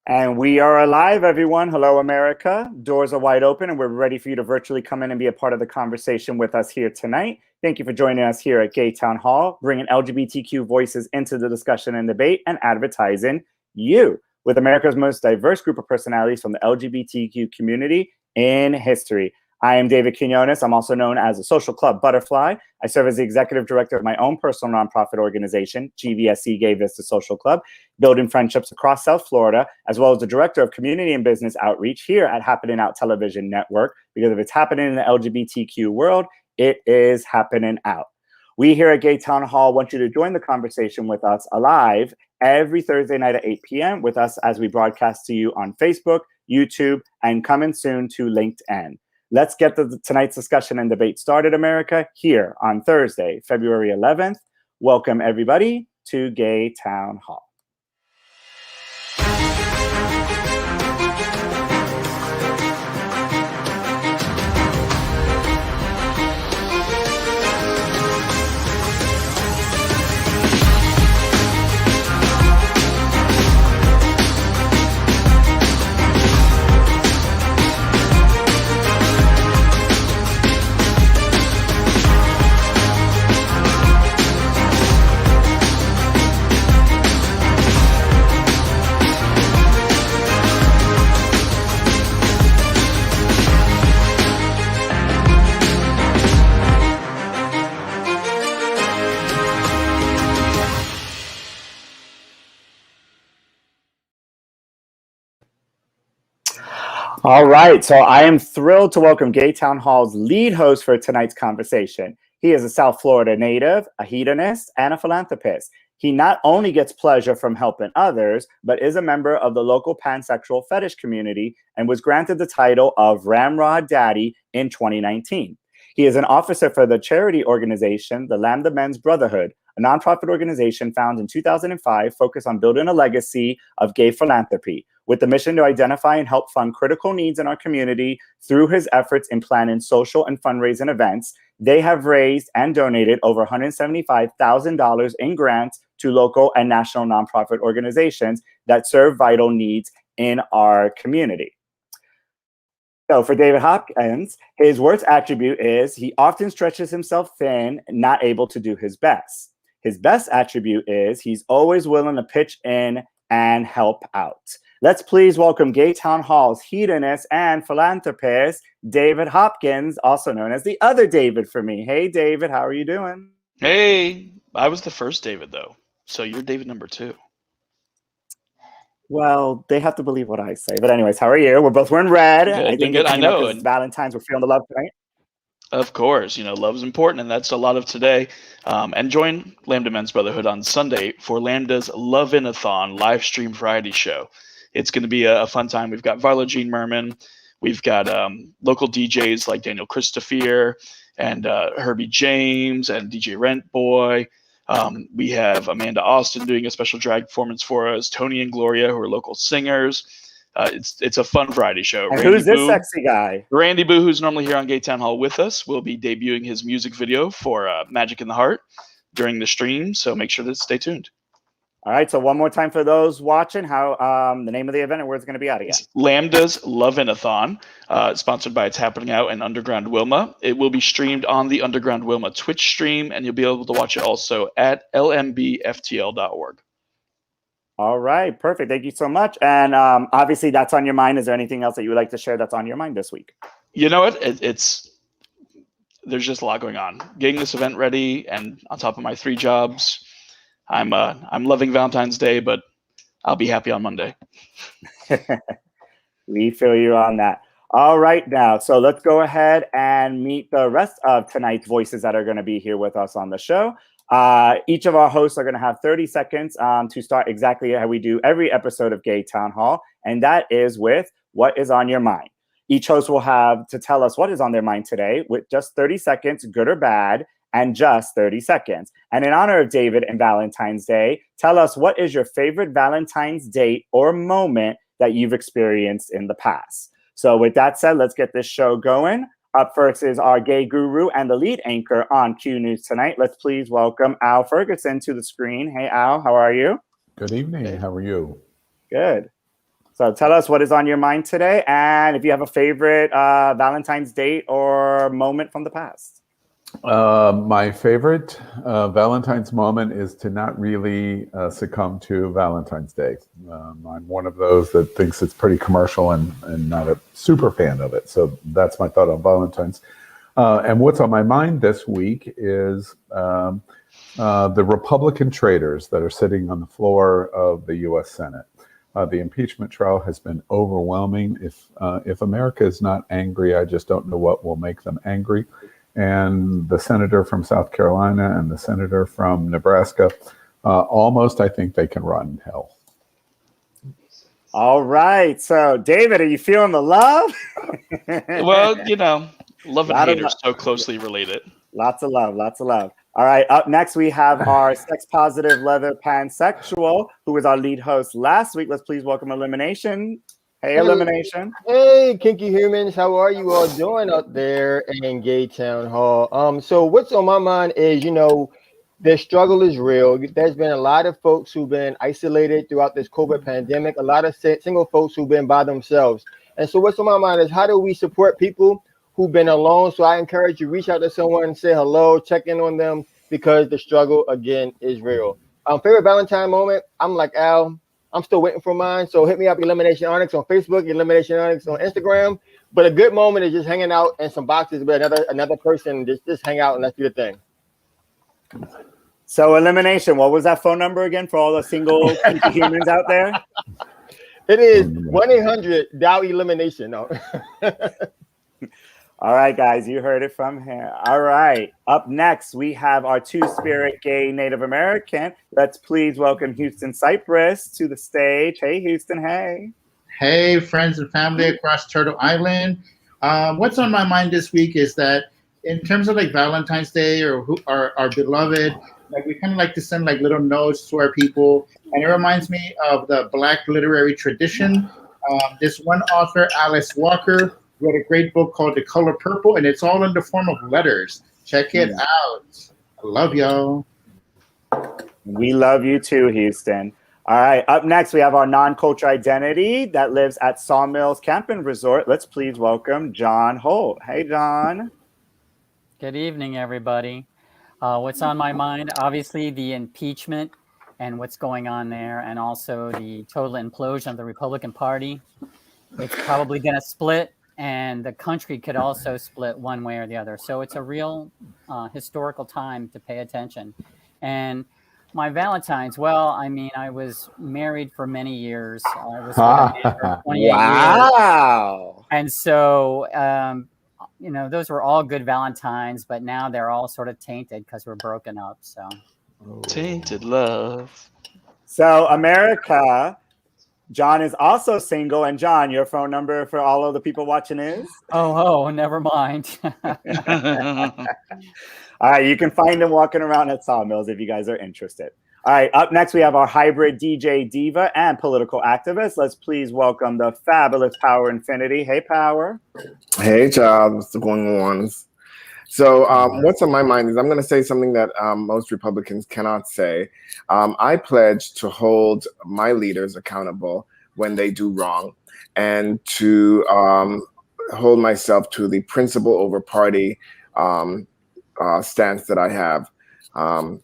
And we are alive, everyone. Hello, America. Doors are wide open, and we're ready for you to virtually come in and be a part of the conversation with us here tonight. Thank you for joining us here at Gay Town Hall, bringing LGBTQ voices into the discussion and debate and advertising you with America's most diverse group of personalities from the LGBTQ community in history. I am David Quiñones. I'm also known as a social club butterfly. I serve as the executive director of my own personal nonprofit organization, GVSC Gay Vista Social Club, building friendships across South Florida, as well as the director of community and business outreach here at Happening Out Television Network, because if it's happening in the LGBTQ world, it is happening out. We here at Gay Town Hall want you to join the conversation with us live every Thursday night at 8 p.m. with us as we broadcast to you on Facebook, YouTube, and coming soon to LinkedIn. Let's get tonight's discussion and debate started, America, here on Thursday, February 11th. Welcome, everybody, to Gay Town Hall. All right, so I am thrilled to welcome Gay Town Hall's lead host for tonight's conversation. He is a South Florida native, a hedonist, and a philanthropist. He not only gets pleasure from helping others, but is a member of the local pansexual fetish community and was granted the title of Ramrod Daddy in 2019. He is an officer for the charity organization, the Lambda Men's Brotherhood, a nonprofit organization founded in 2005 focused on building a legacy of gay philanthropy, with the mission to identify and help fund critical needs in our community through his efforts in planning social and fundraising events. They have raised and donated over $175,000 in grants to local and national nonprofit organizations that serve vital needs in our community. So for David Hopkins, his worst attribute is he often stretches himself thin, not able to do his best. His best attribute is he's always willing to pitch in and help out. Let's please welcome Gay Town Hall's hedonist and philanthropist, David Hopkins, also known as the other David for me. Hey, David, how are you doing? Hey, I was the first David, though. So you're David number 2. Well, they have to believe what I say. But anyways, how are you? We're both wearing red. Good, I think good. I know. It's Valentine's. We're feeling the love tonight. Of course, love's important, and that's a lot of today. And join Lambda Men's Brotherhood on Sunday for Lambda's Love-in-a-thon live stream variety show. It's going to be a fun time. We've got Varla Jean Merman. We've got local DJs like Daniel Christopher and Herbie James and DJ Rent Boy. We have Amanda Austin doing a special drag performance for us. Tony and Gloria, who are local singers. It's a fun variety show. And who's this sexy guy? Randy Boo, who's normally here on Gay Town Hall with us, will be debuting his music video for Magic in the Heart during the stream. So make sure to stay tuned. All right. So one more time for those watching, how the name of the event and where it's going to be out again. It's Lambda's Love-in-a-thon, sponsored by It's Happening Out in Underground Wilma. It will be streamed on the Underground Wilma Twitch stream, and you'll be able to watch it also at lmbftl.org. All right, perfect. Thank you so much. And obviously, that's on your mind. Is there anything else that you would like to share that's on your mind this week? You know what? There's just a lot going on. Getting this event ready, and on top of my 3 jobs, I'm loving Valentine's Day, but I'll be happy on Monday. We feel you on that. All right, now, so let's go ahead and meet the rest of tonight's voices that are going to be here with us on the show. Each of our hosts are going to have 30 seconds to start exactly how we do every episode of Gay Town Hall, and that is with what is on your mind. Each host will have to tell us what is on their mind today with just 30 seconds, good or bad, and just 30 seconds. And in honor of David and Valentine's Day, tell us what is your favorite Valentine's date or moment that you've experienced in the past. So with that said, let's get this show going. Up first is our gay guru and the lead anchor on Q News tonight. Let's please welcome Al Ferguson to the screen. Hey, Al, how are you? Good evening. How are you? Good. So tell us what is on your mind today, and if you have a favorite Valentine's date or moment from the past. My favorite Valentine's moment is to not really succumb to Valentine's Day. I'm one of those that thinks it's pretty commercial and not a super fan of it. So that's my thought on Valentine's. And what's on my mind this week is the Republican traitors that are sitting on the floor of the U.S. Senate. The impeachment trial has been overwhelming. If America is not angry, I just don't know what will make them angry. And the senator from South Carolina and the senator from Nebraska, almost I think they can run hell. All right. So, David, are you feeling the love? Well, love and hate are so closely related. Lots of love. Lots of love. All right. Up next, we have our sex-positive leather pansexual, who was our lead host last week. Let's please welcome Elimination. Hey, Elimination. Hey, kinky humans. How are you all doing out there in Gay Town Hall? So what's on my mind is, the struggle is real. There's been a lot of folks who've been isolated throughout this COVID pandemic, a lot of single folks who've been by themselves. And so what's on my mind is, how do we support people who've been alone? So I encourage you, reach out to someone, say hello, check in on them, because the struggle, again, is real. Favorite Valentine moment, I'm like Al. I'm still waiting for mine. So hit me up, Elimination Onyx on Facebook, Elimination Onyx on Instagram. But a good moment is just hanging out in some boxes with another person. Just hang out and let's do the thing. So, Elimination, what was that phone number again for all the single kinky humans out there? It is 1-800-DOW-ELIMINATION. No. All right, guys, you heard it from here. All right. Up next, we have our two-spirit gay Native American. Let's please welcome Houston Cypress to the stage. Hey, Houston, hey. Hey, friends and family across Turtle Island. What's on my mind this week is that in terms of like Valentine's Day or our beloved, like we kind of like to send like little notes to our people. And it reminds me of the Black literary tradition. This one author, Alice Walker, wrote a great book called The Color Purple, and it's all in the form of letters. Check it out. I love y'all. We love you too, Houston. All right, up next, we have our non-culture identity that lives at Sawmills Camping Resort. Let's please welcome John Holt. Hey, John. Good evening, everybody. What's on my mind? Obviously, the impeachment and what's going on there, and also the total implosion of the Republican Party. It's probably going to split, and the country could also split one way or the other. So it's a real historical time to pay attention. And my Valentine's, well, I mean, I was married for many years. I was with a man for 28 years. Wow. And so, those were all good Valentines, but now they're all sort of tainted because we're broken up. So Tainted love. So, America, John is also single. And John, your phone number for all of the people watching is? Oh, never mind. All right, you can find him walking around at Sawmills if you guys are interested. All right, up next, we have our hybrid DJ diva and political activist. Let's please welcome the fabulous Power Infinity. Hey, Power. Hey, child. What's going on? So what's on my mind is I'm going to say something that most Republicans cannot say. I pledge to hold my leaders accountable when they do wrong, and to hold myself to the principle over party stance that I have,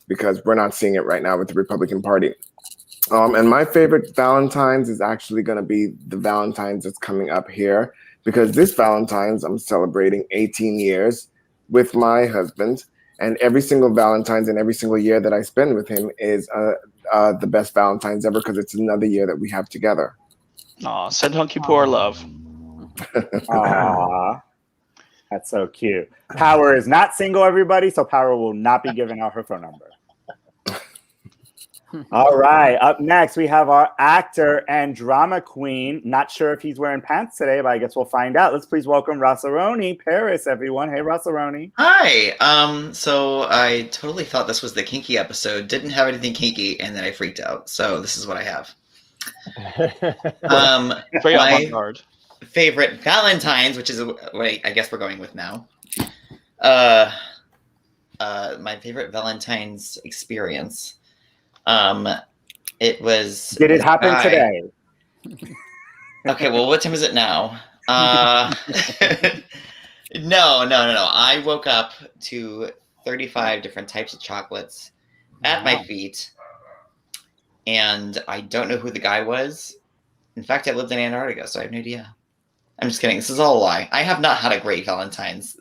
because we're not seeing it right now with the Republican Party. And my favorite Valentine's is actually going to be the Valentine's that's coming up here, because this Valentine's I'm celebrating 18 years with my husband, and every single Valentine's and every single year that I spend with him is the best Valentine's ever, because it's another year that we have together. Aw, send hunky poor love. Aw, that's so cute. Power is not single, everybody, so Power will not be giving out her phone number. All right, up next, we have our actor and drama queen. Not sure if he's wearing pants today, but I guess we'll find out. Let's please welcome Rossaroni Paris, everyone. Hey, Rossaroni. Hi. So I totally thought this was the kinky episode. Didn't have anything kinky, and then I freaked out. So this is what I have. My favorite Valentine's, which is what I guess we're going with now. My favorite Valentine's experience. It was. Did it happen today? Okay, well, what time is it now? No. I woke up to 35 different types of chocolates at my feet, and I don't know who the guy was. In fact, I lived in Antarctica, so I have no idea. I'm just kidding. This is all a lie. I have not had a great Valentine's.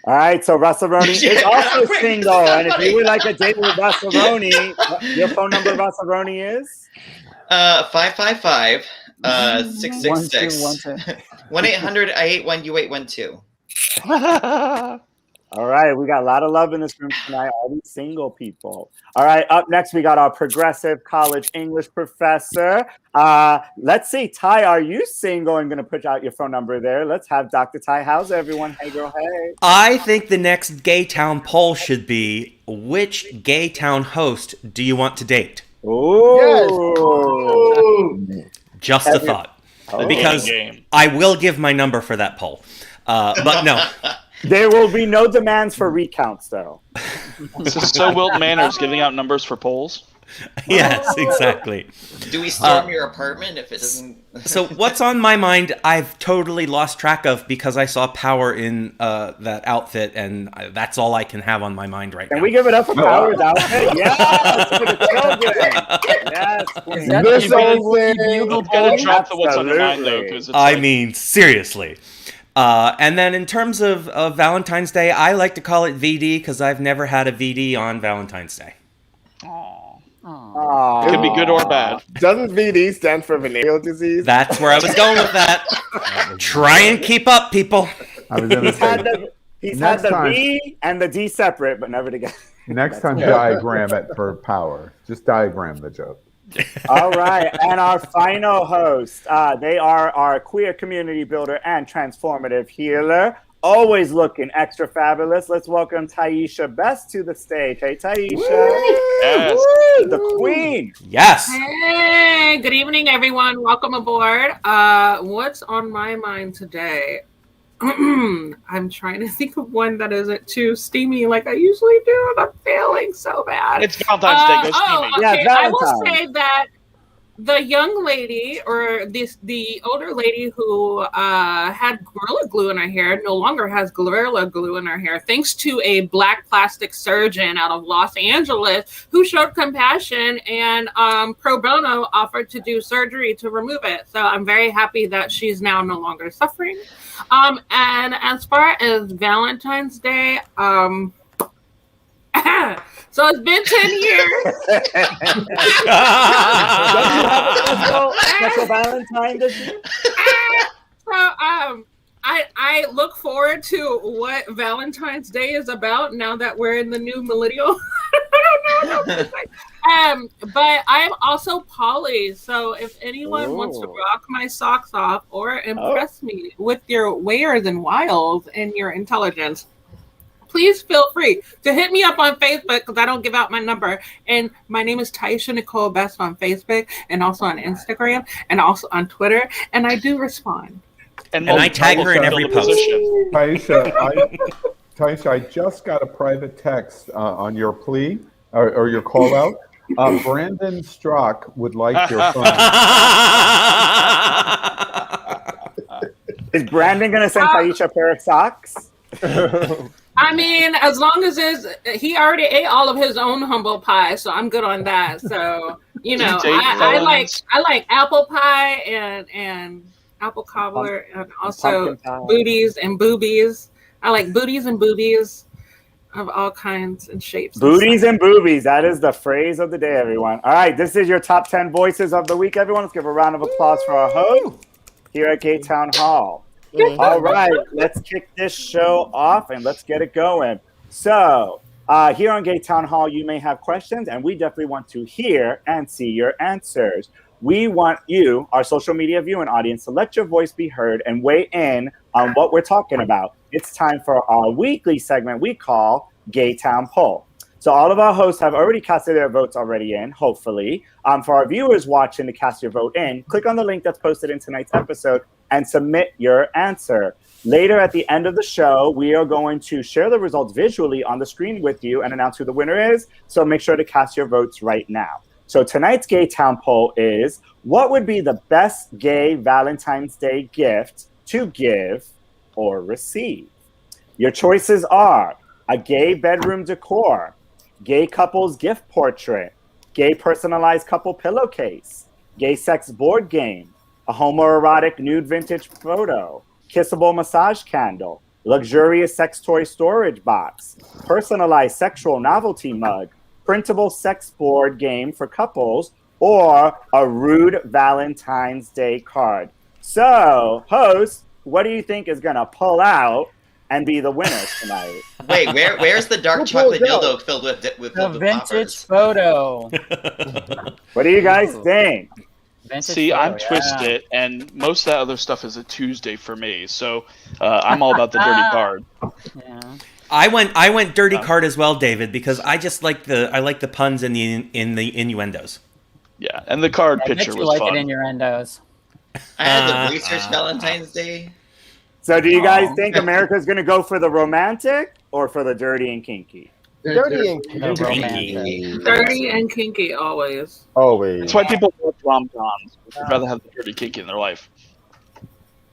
All right, so Russell-Roni is also single, and if you would like a date with Russell-Roni, your phone number, Russell-Roni, is? 555 666 1-800-I81-U812. All right, we got a lot of love in this room tonight, all these single people. All right, up next, we got our progressive college English professor. Let's see, Ty, are you single? I'm going to put out your phone number there. Let's have Dr. Ty. How's everyone? Hey, girl, hey. I think the next Gay Town poll should be, which Gay Town host do you want to date? Ooh. Yes. Just a thought. Because I will give my number for that poll. But no. There will be no demands for recounts, though. This is so Wilt Manners giving out numbers for polls. Yes, exactly. Do we storm your apartment if it doesn't? So what's on my mind, I've totally lost track of because I saw Power in that outfit, and that's all I can have on my mind right now. Can we give it up for Power's outfit? Yes, for the children. Yes. You gotta drop the what's on your mind, though. Because I mean, seriously. And then in terms of Valentine's Day, I like to call it VD because I've never had a VD on Valentine's Day. Aww. It could be good or bad. Doesn't VD stand for venereal disease? That's where I was going with that. Try and keep up, people. I was gonna say, He's had the V and the D separate, but never together. next time, diagram it for Power. Just diagram the joke. All right, and our final host, they are our queer community builder and transformative healer, always looking extra fabulous. Let's welcome Taisha Best to the stage. Hey, Taisha. Yes. Woo, the queen. Yes. Hey, good evening, everyone. Welcome aboard. What's on my mind today? I'm trying to think of one that isn't too steamy like I usually do, and I'm failing so bad. It's Valentine's Day. Go steamy. Okay. Yeah, I will say that the young lady or the older lady who had Gorilla Glue in her hair no longer has Gorilla Glue in her hair, thanks to a black plastic surgeon out of Los Angeles who showed compassion and pro bono offered to do surgery to remove it. So I'm very happy that she's now no longer suffering. And as far as Valentine's Day, so it's been 10 years. Special Valentine this year? So I look forward to what Valentine's Day is about now that we're in the new millennial. I don't know. But I'm also poly, so if anyone wants to rock my socks off or impress me with your wares and wiles and your intelligence, please feel free to hit me up on Facebook because I don't give out my number. And my name is Taisha Nicole Best on Facebook and also on Instagram and also on Twitter. And I do respond. And I tag her in every post. Taisha, I just got a private text on your plea or your call out. Brandon Strzok would like your phone. Is Brandon going to send Taisha a pair of socks? I mean, as long as he already ate all of his own humble pie, so I'm good on that. So, you know, I like apple pie and apple cobbler and also booties and boobies. I like booties and boobies of all kinds and shapes. Booties and boobies. That is the phrase of the day, everyone. All right, this is your top 10 voices of the week, everyone. Let's give a round of applause for our host here at Gay Town Hall. All right, let's kick this show off and let's get it going. So, here on Gay Town Hall, you may have questions, and we definitely want to hear and see your answers. We want you, our social media viewing audience, to let your voice be heard and weigh in on what we're talking about. It's time for our weekly segment we call Gay Town Poll. So all of our hosts have already casted their votes already in, hopefully. For our viewers watching to cast your vote in, click on the link that's posted in tonight's episode and submit your answer. Later at the end of the show, we are going to share the results visually on the screen with you and announce who the winner is. So make sure to cast your votes right now. So tonight's Gay Town poll is, what would be the best gay Valentine's Day gift to give or receive? Your choices are a gay bedroom decor, gay couple's gift portrait, gay personalized couple pillowcase, gay sex board game, a homoerotic nude vintage photo, kissable massage candle, luxurious sex toy storage box, personalized sexual novelty mug, printable sex board game for couples, or a rude Valentine's Day card. So, host, what do you think is going to pull out and be the winner tonight? Wait, where's the dark chocolate dildo filled with the vintage photo? What do you guys think? See, I'm twisted, and most of that other stuff is a Tuesday for me, so I'm all about the dirty card. Yeah. I went dirty card as well, David, because I just like the puns and the innuendos. Yeah, and the card picture was like fun. It innuendos. I had the research Valentine's Day. So do you guys think America's going to go for the romantic or for the dirty and kinky? Dirty and kinky. Dirty and kinky always. Always. That's why people watch rom-coms. They'd rather have the dirty kinky in their life.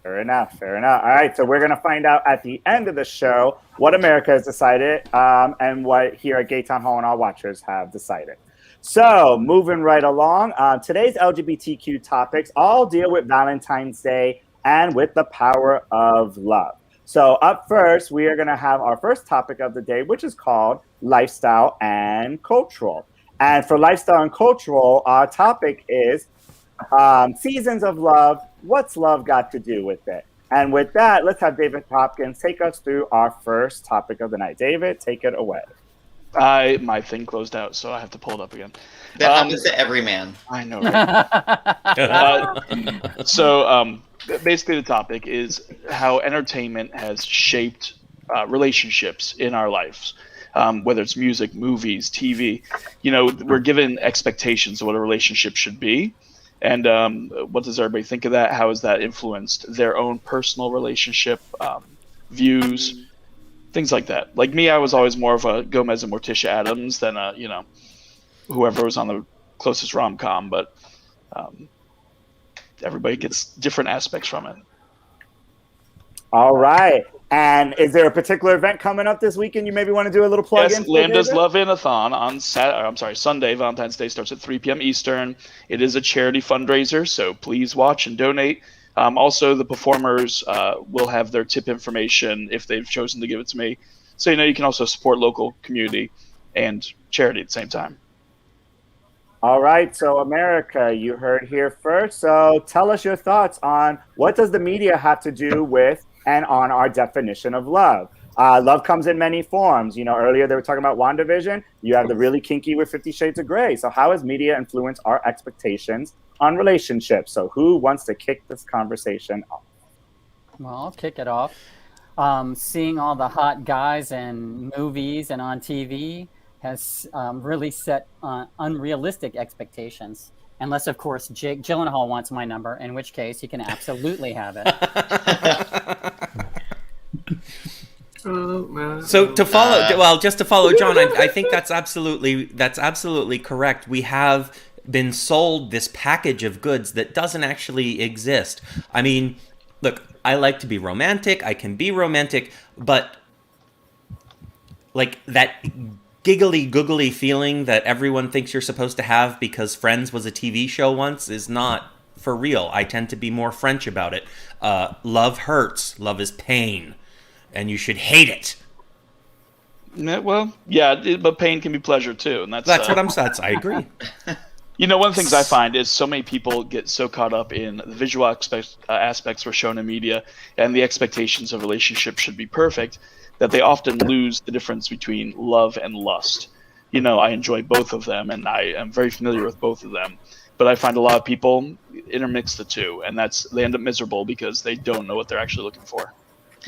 Fair enough. All right, so we're going to find out at the end of the show what America has decided and what here at Gay Town Hall and our watchers have decided. So moving right along, today's LGBTQ topics all deal with Valentine's Day and with the power of love. So up first, we are going to have our first topic of the day, which is called lifestyle and cultural. And for lifestyle and cultural, our topic is seasons of love. What's love got to do with it? And with that, let's have David Hopkins take us through our first topic of the night. David, take it away. My thing closed out, so I have to pull it up again. That happens to every man. I know. Right? So basically, the topic is how entertainment has shaped relationships in our lives. Whether it's music, movies, TV, we're given expectations of what a relationship should be. And what does everybody think of that? How has that influenced their own personal relationship views, things like that? Like me, I was always more of a Gomez and Morticia Addams than whoever was on the closest rom-com. But everybody gets different aspects from it. All right. And is there a particular event coming up this weekend you maybe want to do a little plug in? Yes, Lambda's Love-In-a-thon on Sunday. Valentine's Day starts at 3 p.m. Eastern. It is a charity fundraiser, so please watch and donate. Also, the performers will have their tip information if they've chosen to give it to me. So, you can also support local community and charity at the same time. All right, so America, you heard here first. So tell us your thoughts on what does the media have to do with and on our definition of love. Love comes in many forms. Earlier they were talking about WandaVision. You have the really kinky with 50 Shades of Grey. So how has media influenced our expectations on relationships? So who wants to kick this conversation off? Well, I'll kick it off. Seeing all the hot guys in movies and on TV has really set unrealistic expectations. Unless, of course, Jake Gyllenhaal wants my number, in which case he can absolutely have it. So to follow, just to follow John, I think that's absolutely correct. We have been sold this package of goods that doesn't actually exist. I mean, look, I like to be romantic. I can be romantic, but like that giggly googly feeling that everyone thinks you're supposed to have because Friends was a TV show once is not for real. I tend to be more French about it. Love hurts. Love is pain. And you should hate it. Well, yeah, but pain can be pleasure too. And that's what I'm saying. I agree. One of the things I find is so many people get so caught up in the visual aspects we're shown in media and the expectations of relationships should be perfect that they often lose the difference between love and lust. I enjoy both of them, and I am very familiar with both of them. But I find a lot of people intermix the two, and they end up miserable because they don't know what they're actually looking for.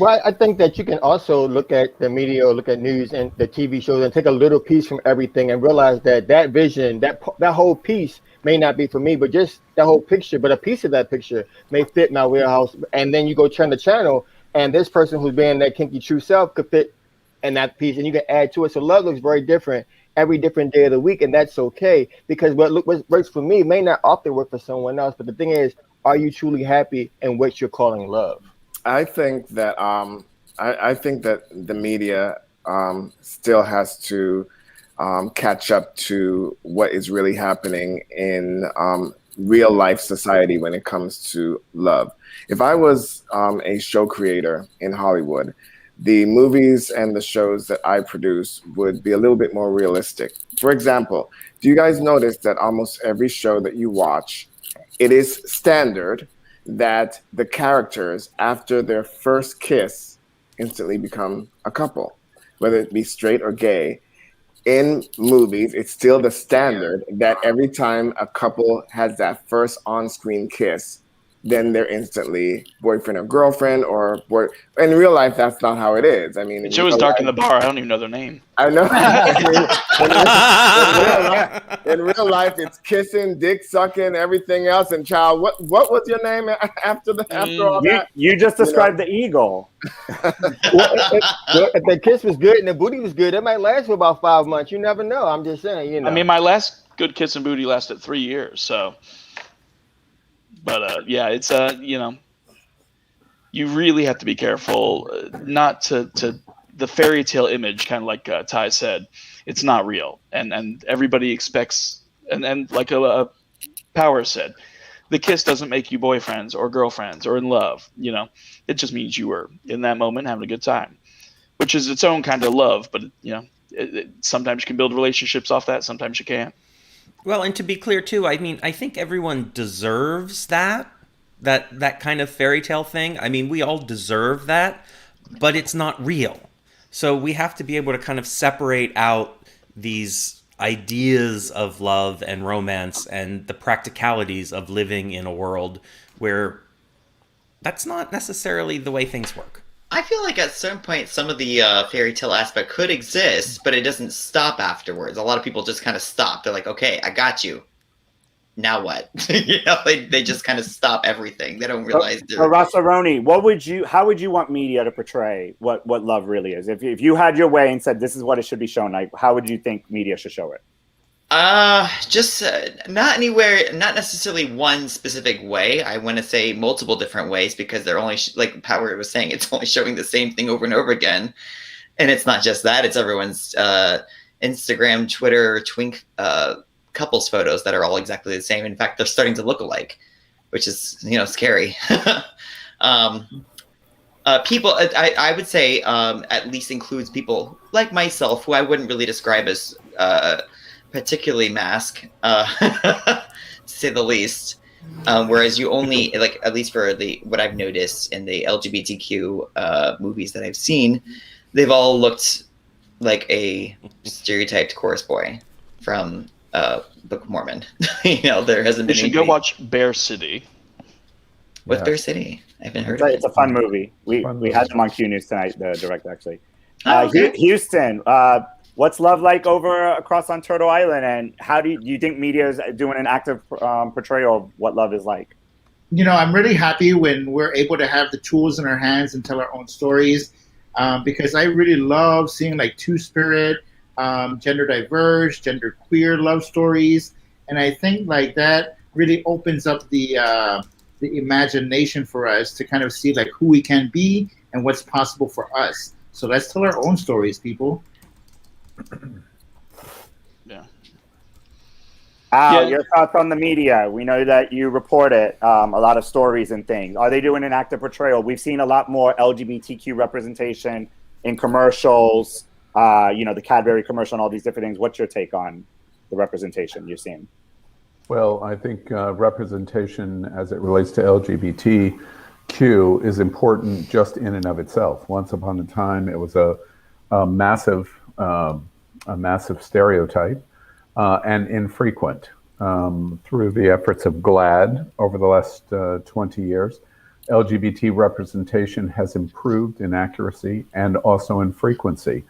Well, I think that you can also look at the media or look at news and the TV shows and take a little piece from everything and realize that vision, that whole piece may not be for me, but just that whole picture, but a piece of that picture may fit my wheelhouse. And then you go turn the channel, and this person who's being that kinky true self could fit in that piece, and you can add to it. So love looks very different every different day of the week, and that's okay, because what works for me may not often work for someone else. But the thing is, are you truly happy in what you're calling love? I think that I think that the media still has to catch up to what is really happening in real life society when it comes to love. If I was a show creator in Hollywood, the movies and the shows that I produce would be a little bit more realistic. For example, do you guys notice that almost every show that you watch, it is standard that the characters, after their first kiss, instantly become a couple, whether it be straight or gay? In movies, it's still the standard that every time a couple has that first on-screen kiss, then they're instantly boyfriend or girlfriend, or boy. In real life, that's not how it is. I mean, The show is Dark in the Bar. I don't even know their name. I know. in real life, it's kissing, dick sucking, everything else. And child, what was your name after all that? You just described the eagle. If the kiss was good and the booty was good, it might last for about 5 months. You never know. I'm just saying, you know. I mean, my last good kiss and booty lasted 3 years, so. But yeah, it's you know, you really have to be careful not to the fairy tale image, kind of like Ty said, it's not real, and everybody expects, and like Power said, the kiss doesn't make you boyfriends or girlfriends or in love. You know, it just means you were in that moment having a good time, which is its own kind of love. But you know, sometimes you can build relationships off that, sometimes you can't. Well, and to be clear too, I mean, I think everyone deserves that kind of fairy tale thing. I mean, we all deserve that, but it's not real. So we have to be able to kind of separate out these ideas of love and romance and the practicalities of living in a world where that's not necessarily the way things work. I feel like at some point some of the fairy tale aspect could exist, but it doesn't stop afterwards. A lot of people just kind of stop. They're like, okay, I got you. Now what? You know, they just kind of stop everything. They don't realize. Rossaroni, how would you want media to portray what love really is? If you had your way and said this is what it should be shown, like how would you think media should show it? Just not anywhere, not necessarily one specific way. I want to say multiple different ways, because they're only like Power was saying, it's only showing the same thing over and over again. And it's not just that, it's everyone's Instagram, Twitter, Twink couples photos that are all exactly the same. In fact, they're starting to look alike, which is, you know, scary. People, I would say, at least includes people like myself, who I wouldn't really describe as particularly mask, to say the least. Whereas you only, like, at least for what I've noticed in the LGBTQ movies that I've seen, they've all looked like a stereotyped chorus boy from Book of Mormon. You know, there hasn't been. You should go watch Bear City. What's Bear City? I haven't heard of it. It's a fun movie. We had them on Q News tonight, the director actually. Okay. Houston, what's love like over across on Turtle Island, and how do you think media is doing an active portrayal of what love is like? You know, I'm really happy when we're able to have the tools in our hands and tell our own stories, because I really love seeing like two-spirit, gender diverse, gender queer love stories, and I think like that really opens up the imagination for us to kind of see like who we can be and what's possible for us. So let's tell our own stories, people. Yeah. Al, your thoughts on the media? We know that you report it, a lot of stories and things. Are they doing an active portrayal? We've seen a lot more LGBTQ representation in commercials, the Cadbury commercial and all these different things. What's your take on the representation you're seeing? Well, I think representation as it relates to LGBTQ is important just in and of itself. Once upon a time, it was a massive stereotype and infrequent. Through the efforts of GLAAD over the last 20 years, LGBT representation has improved in accuracy and also in frequency.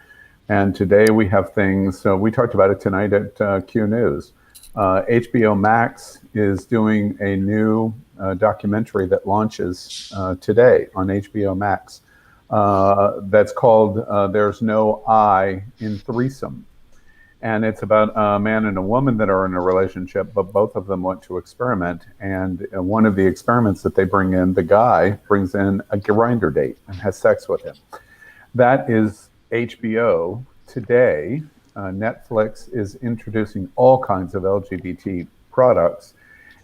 And today we have things, we talked about it tonight at Q News. HBO Max is doing a new documentary that launches today on HBO Max that's called There's No I in Threesome. And it's about a man and a woman that are in a relationship, but both of them want to experiment. And one of the experiments that they bring in, the guy brings in a grinder date and has sex with him. That is HBO. Today, Netflix is introducing all kinds of LGBT products.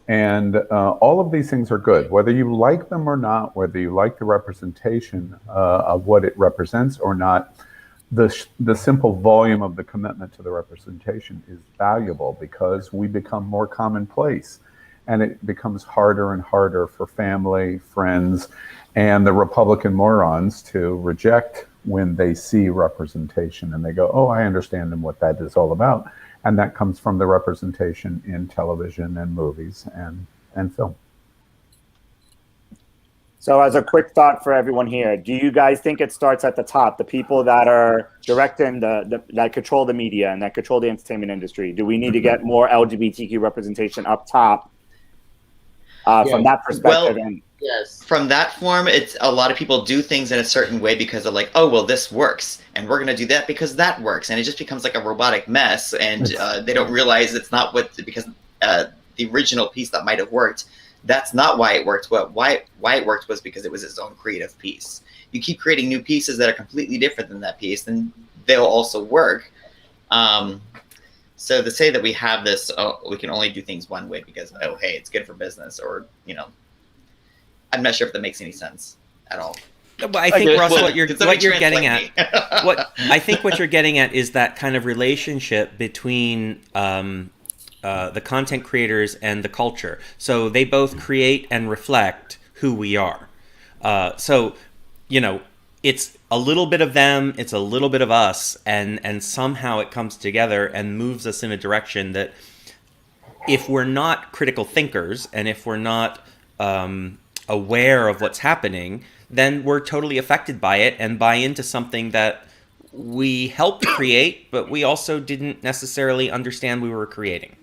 And all of these things are good, whether you like them or not, whether you like the representation of what it represents or not. The simple volume of the commitment to the representation is valuable because we become more commonplace, and it becomes harder and harder for family, friends, and the Republican morons to reject when they see representation and they go, oh, I understand what that is all about. And that comes from the representation in television and movies and film. So as a quick thought for everyone here, do you guys think it starts at the top, the people that are directing that control the media and that control the entertainment industry? Do we need to get more LGBTQ representation up top from that perspective? Well, yes. From that form, it's a lot of people do things in a certain way because they're like, oh, well, this works. And we're going to do that because that works. And it just becomes like a robotic mess. And they don't realize it's not because the original piece that might have worked, that's not why it worked. Why it worked was because it was its own creative piece. You keep creating new pieces that are completely different than that piece, and they'll also work. So to say that we have this, we can only do things one way because, oh, hey, it's good for business, or, I'm not sure if that makes any sense at all. But I think, Russ, what you're getting at, I think what you're getting at is that kind of relationship between the content creators and the culture. So they both create and reflect who we are. So, it's a little bit of them, it's a little bit of us, and somehow it comes together and moves us in a direction that if we're not critical thinkers and if we're not aware of what's happening, then we're totally affected by it and buy into something that we helped create, but we also didn't necessarily understand we were creating.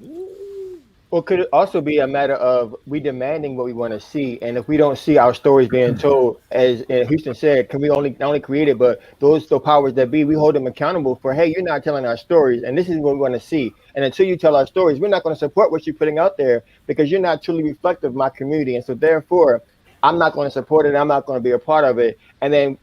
Well, could it also be a matter of we demanding what we want to see, and if we don't see our stories being told, as Houston said, can we not only create it, but the powers that be, we hold them accountable for, hey, you're not telling our stories, and this is what we want to see. And until you tell our stories, we're not going to support what you're putting out there because you're not truly reflective of my community, and so therefore, I'm not going to support it. I'm not going to be a part of it. And then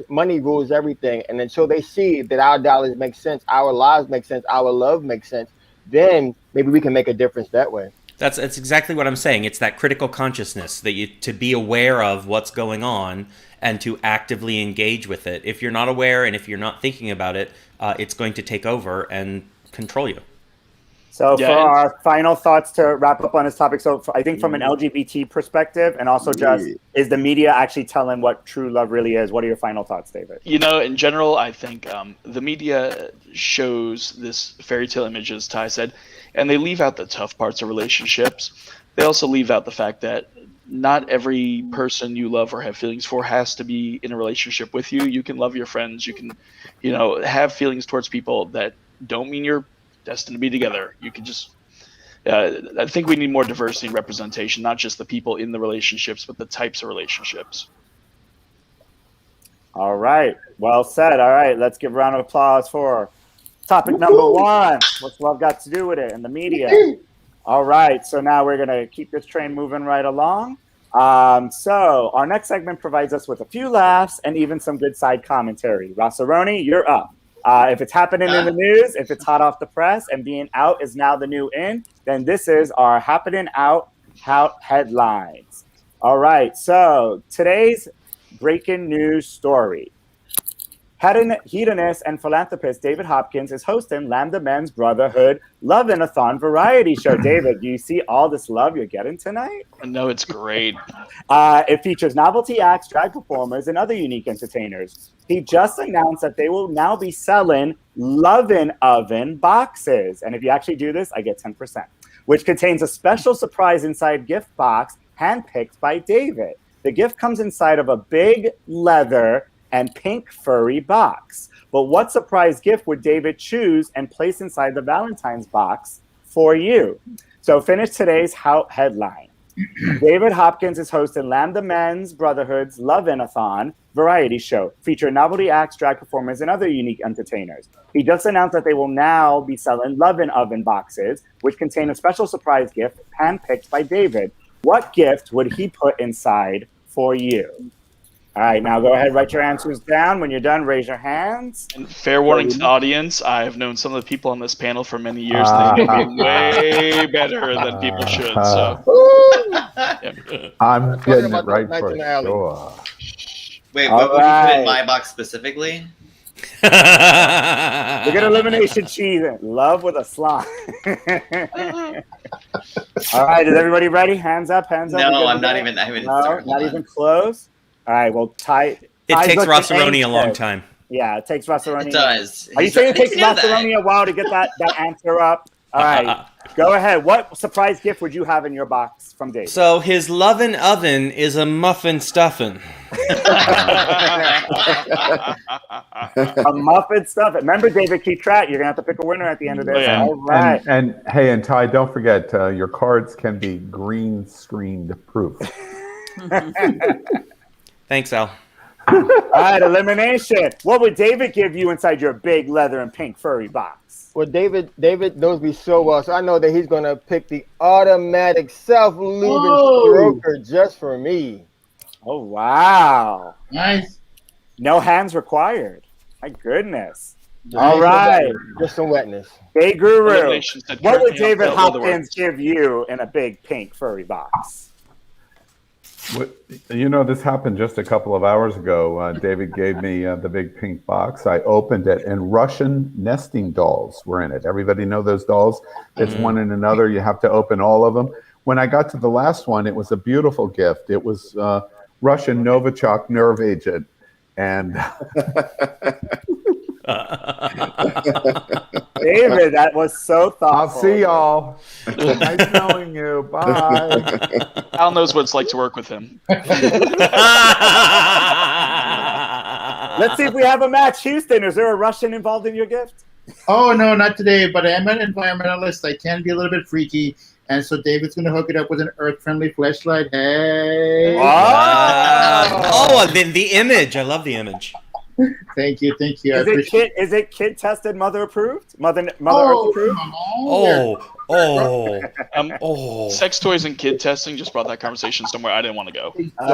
money rules everything. And until they see that our dollars make sense, our lives make sense, our love makes sense, then maybe we can make a difference that way. That's exactly what I'm saying. It's that critical consciousness that to be aware of what's going on and to actively engage with it. If you're not aware and if you're not thinking about it, it's going to take over and control you. So for our final thoughts to wrap up on this topic, so I think from an LGBT perspective and also just is the media actually telling what true love really is? What are your final thoughts, David? In general, I think the media shows this fairy tale image, as Ty said, and they leave out the tough parts of relationships. They also leave out the fact that not every person you love or have feelings for has to be in a relationship with you. You can love your friends. You can, have feelings towards people that don't mean you're destined to be together. You can just I think we need more diversity and representation, not just the people in the relationships, but the types of relationships. All right, well said. All right, let's give a round of applause for topic number one. What's love got to do with it in the media? All right, so now we're gonna keep this train moving right along. So our next segment provides us with a few laughs and even some good side commentary. Rossaroni, you're up. If it's happening in the news, if it's hot off the press and being out is now the new in, then this is our happening out headlines. All right, so today's breaking news story. Hedonist and philanthropist David Hopkins is hosting Lambda Men's Brotherhood Love-in-a-thon variety show. David, do you see all this love you're getting tonight? No, it's great. It features novelty acts, drag performers, and other unique entertainers. He just announced that they will now be selling Love-in Oven boxes. And if you actually do this, I get 10%, which contains a special surprise inside gift box handpicked by David. The gift comes inside of a big leather and pink furry box. But what surprise gift would David choose and place inside the Valentine's box for you? So finish today's headline. David Hopkins is hosting Lambda Men's Brotherhood's Love-In-A-Thon variety show, featuring novelty acts, drag performers, and other unique entertainers. He just announced that they will now be selling Love-In-Oven boxes, which contain a special surprise gift handpicked by David. What gift would he put inside for you? All right, now go ahead, write your answers down. When you're done, raise your hands. And fair warning to the audience, I have known some of the people on this panel for many years, and they know me way better than people should. So, yeah. I'm getting it right for sure. Wait, what would you put in my box specifically? We got elimination cheese. Love with a slime. All right, is everybody ready? Hands up, hands up. No, I'm not even. I haven't. No, not even close. All right, well, It takes Rossaroni a long time. Yeah, it takes Rossaroni. It does. Are you saying it takes Rossaroni a while to get that answer up? All right, go ahead. What surprise gift would you have in your box from Dave? So his lovin' oven is a muffin stuffin'. A muffin stuffin'. Remember, David, keep track. You're gonna have to pick a winner at the end of this. Oh, yeah. All right. And hey, and Ty, don't forget your cards can be green screened proof. Thanks, Al. All right, elimination. What would David give you inside your big leather and pink furry box? Well, David knows me so well, so I know that he's gonna pick the automatic self-lubing stroker just for me. Oh wow! Nice. No hands required. My goodness. All right. Just some wetness. Hey, Guru. Elimination said, What would "Turn me off, David tell all the Hopkins words." give you in a big pink furry box? You know, this happened just a couple of hours ago. David gave me the big pink box. I opened it, and Russian nesting dolls were in it. Everybody know those dolls? It's one in another. You have to open all of them. When I got to the last one, it was a beautiful gift. It was Russian Novichok nerve agent. And David, that was so thoughtful. I'll see y'all. Nice knowing you. Bye. Al knows what it's like to work with him. Let's see if we have a match. Houston, is there a Russian involved in your gift? Oh, no, not today, but I am an environmentalist. I can be a little bit freaky. And so David's going to hook it up with an earth-friendly fleshlight. Hey. Oh, the image. I love the image. Thank you. Is it kid tested, mother approved? Mother Earth approved? Sex toys and kid testing just brought that conversation somewhere I didn't want to go. All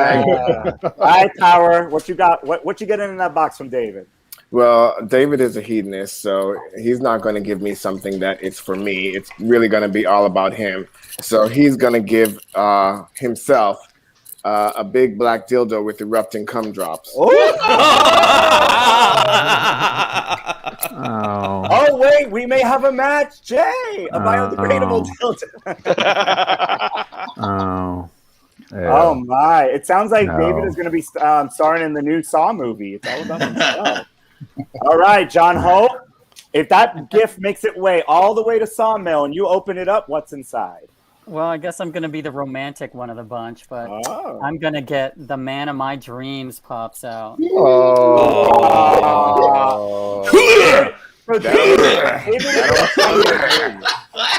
right, Power. What you got? What you getting in that box from David? Well, David is a hedonist, so he's not going to give me something that is for me. It's really going to be all about him. So he's going to give himself a big black dildo with erupting cum drops. Oh, wait, we may have a match, Jay. A biodegradable dildo. Oh my! It sounds like David is going to be starring in the new Saw movie. It's all about himself. All right, John Hope. If that gift makes its way all the way to Sawmill and you open it up, what's inside? Well, I guess I'm going to be the romantic one of the bunch, but I'm going to get the man of my dreams pops out.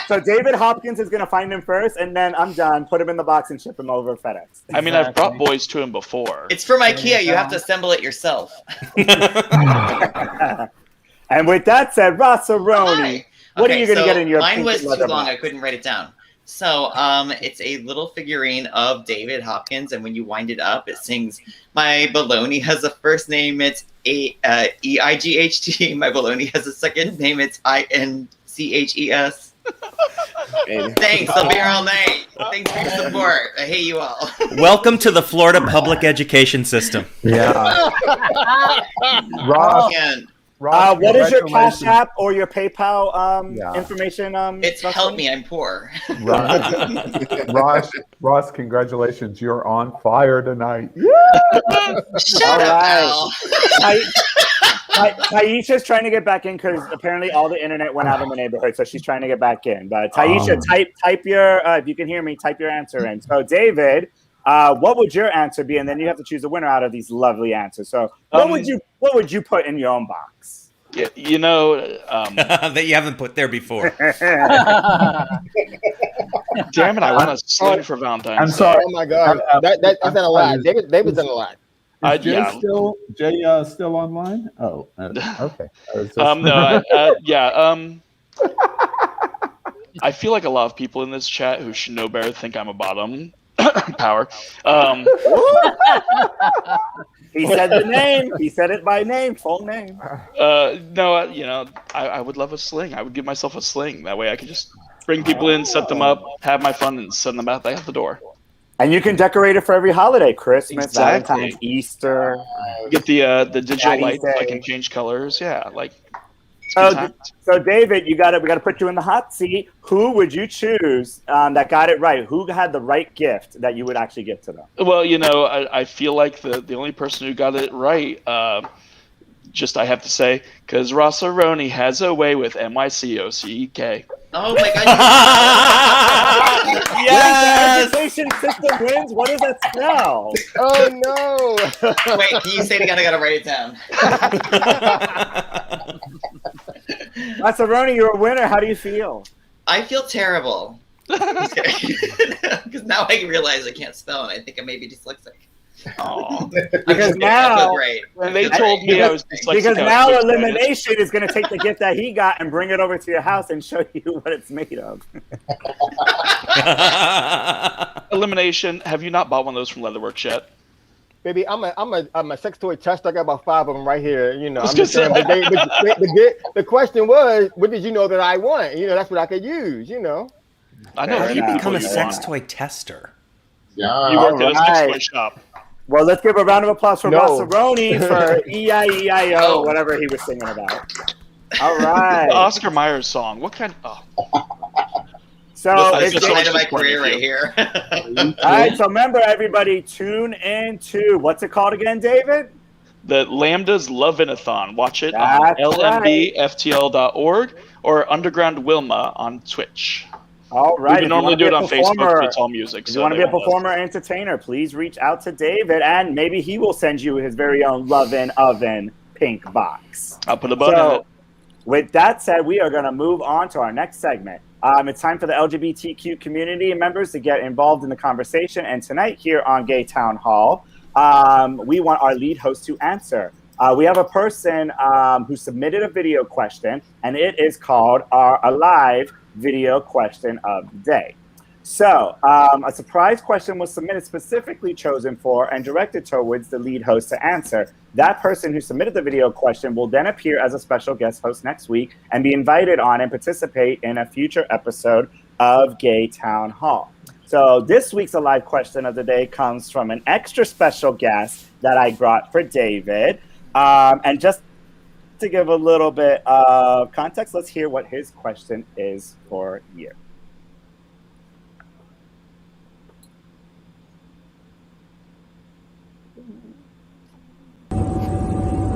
So David Hopkins is going to find him first, and then I'm done. Put him in the box and ship him over FedEx. I mean, I've brought boys to him before. It's from IKEA. You have to assemble it yourself. And with that said, Rossaroni, what are you going to get in your mine was too long. box? I couldn't write it down. So it's a little figurine of David Hopkins, and when you wind it up, it sings, "My baloney has a first name, it's EIGHT. My baloney has a second name, it's INCHES." Thanks, I'll be here all night. Thanks for your support. I hate you all. Welcome to the Florida public education system. Yeah. Ross, what is your Cash App or your PayPal information? It's help me, I'm poor. Ross, congratulations. You're on fire tonight. Shut up, Al. Taisha's trying to get back in because apparently all the internet went out in the neighborhood, so she's trying to get back in. But Taisha, type your if you can hear me, type your answer in. So David, what would your answer be? And then you have to choose a winner out of these lovely answers. So what would you put in your own box? Yeah, you know that you haven't put there before. Damn it! I want a sling for Valentine's. I'm sorry. Oh my God, that's not a lot. David's done a lot. Is Jay yeah. still online? Oh, okay. I feel like a lot of people in this chat who should know better think I'm a bottom. Power. He said the name. He said it by name, full name. No, I would love a sling. I would give myself a sling. That way I could just bring people in, set them up, have my fun, and send them out the door. And you can decorate it for every holiday: Christmas, Exactly. Valentine's, Easter. Get the digital Daddy lights. Day. I can change colors. Yeah, like. It's good times. So David, we got to put you in the hot seat. Who would you choose that got it right? Who had the right gift that you would actually give to them? Well, I feel like the only person who got it right, I have to say, because Rossaroni has a way with MYCOCK. Oh my God! Yes! The education system wins. What does that spell? Oh no! Wait, can you say it again? I gotta write it down. Rossaroni, you're a winner. How do you feel? I feel terrible. Because now I realize I can't spell and I think I may be dyslexic. Oh, because now when they told me I was dyslexic, because now elimination is going to take the gift that he got and bring it over to your house and show you what it's made of. Elimination. Have you not bought one of those from Leatherworks yet? Baby, I'm a sex toy tester. I got about 5 of them right here. I'm just just saying. But the question was, what did you know that I want? That's what I could use. I know. You become a sex toy tester. Yeah. You worked at a sex toy shop. Well, let's give a round of applause for Rossaroni for E-I-E-I-O, whatever he was singing about. All right. The Oscar Myers song. What kind of... So it's the end of my career right here. All right, so remember, everybody, tune in to, what's it called again, David? The Lambda's Love-In-A-Thon. Watch it That's on lmbftl.org or Underground Wilma on Twitch. All right. We normally do it on Facebook, but it's all music. If you want to be a performer or entertainer, please reach out to David, and maybe he will send you his very own Lovin' Oven pink box. I'll put a button in it. With that said, we are going to move on to our next segment. It's time for the LGBTQ community members to get involved in the conversation, and tonight here on Gay Town Hall, we want our lead host to answer. We have a person who submitted a video question, and it is called our Alive Video Question of the Day. So a surprise question was submitted, specifically chosen for and directed towards the lead host to answer. That person who submitted the video question will then appear as a special guest host next week and be invited on and participate in a future episode of Gay Town Hall. So this week's Alive Question of the Day comes from an extra special guest that I brought for David. And just to give a little bit of context, let's hear what his question is for you.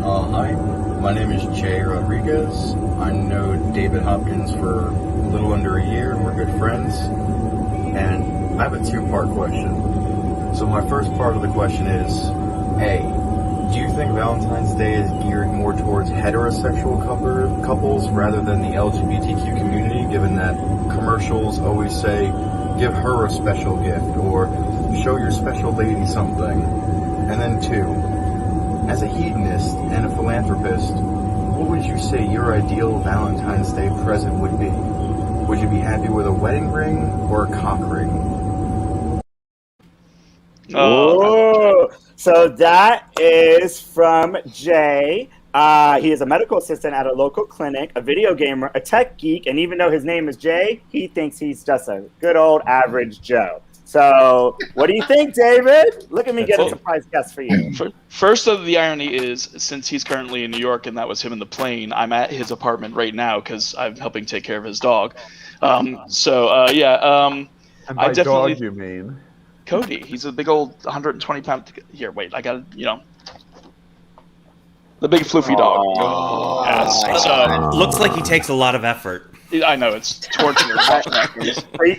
Hi, my name is Jay Rodriguez. I know David Hopkins for a little under a year, and we're good friends. And I have a 2-part question. So my first part of the question is, A, do you think Valentine's Day is geared more towards heterosexual couples rather than the LGBTQ community, given that commercials always say, give her a special gift, or show your special lady something? And then 2, as a hedonist and a philanthropist, what would you say your ideal Valentine's Day present would be? Would you be happy with a wedding ring or a cock ring? Oh, so that is from Jay. He is a medical assistant at a local clinic, a video gamer, a tech geek, and even though his name is Jay, he thinks he's just a good old average Joe. So what do you think, David? Look at me get a surprise guest for you. First of the irony is, since he's currently in New York and that was him in the plane, I'm at his apartment right now because I'm helping take care of his dog. And by dog, you mean? Cody. He's a big old 120-pound... Here, wait, I got to, the big floofy dog. Looks like he takes a lot of effort. I know, it's torture.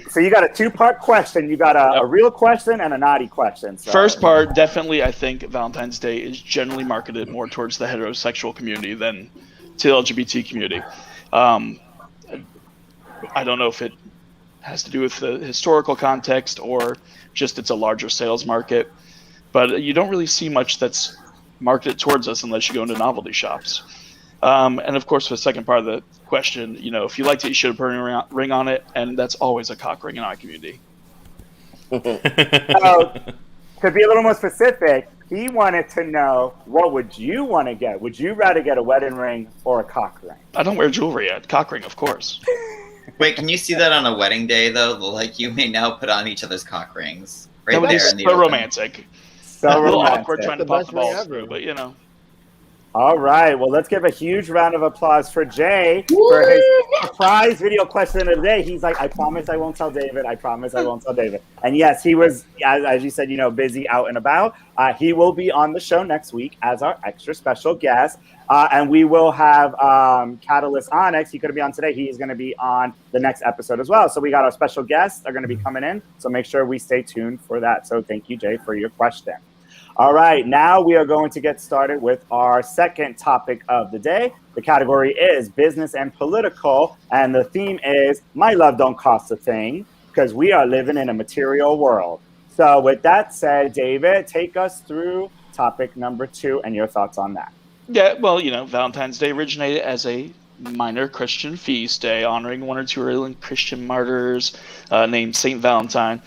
So you got a 2-part question. You got a real question and a naughty question. So. First part, definitely, I think Valentine's Day is generally marketed more towards the heterosexual community than to the LGBT community. I don't know if it has to do with the historical context or just it's a larger sales market. But you don't really see much that's marketed towards us unless you go into novelty shops. And of course, for the second part of the question, if you liked it, you should have put a ring on it, and that's always a cock ring in our community. So, to be a little more specific, he wanted to know, what would you want to get? Would you rather get a wedding ring or a cock ring? I don't wear jewelry yet. Cock ring, of course. Wait, can you see that on a wedding day, though? Like, you may now put on each other's cock rings. Right That would be there in the so open. romantic. So A little romantic. awkward trying to That's pop the the balls best ring through, but All right. Well, let's give a huge round of applause for Jay for his surprise video question of the day. He's like, I promise I won't tell David. I promise I won't tell David. And yes, he was, as you said, busy out and about. He will be on the show next week as our extra special guest. And we will have Catalyst Onyx. He couldn't be on today. He is going to be on the next episode as well. So we got our special guests are going to be coming in. So make sure we stay tuned for that. So thank you, Jay, for your question. All right, now we are going to get started with our second topic of the day. The category is business and political, and the theme is my love don't cost a thing, because we are living in a material world. So with that said, David, take us through topic number 2 and your thoughts on that. Yeah, well, Valentine's Day originated as a minor Christian feast day honoring one or two early Christian martyrs named Saint Valentine,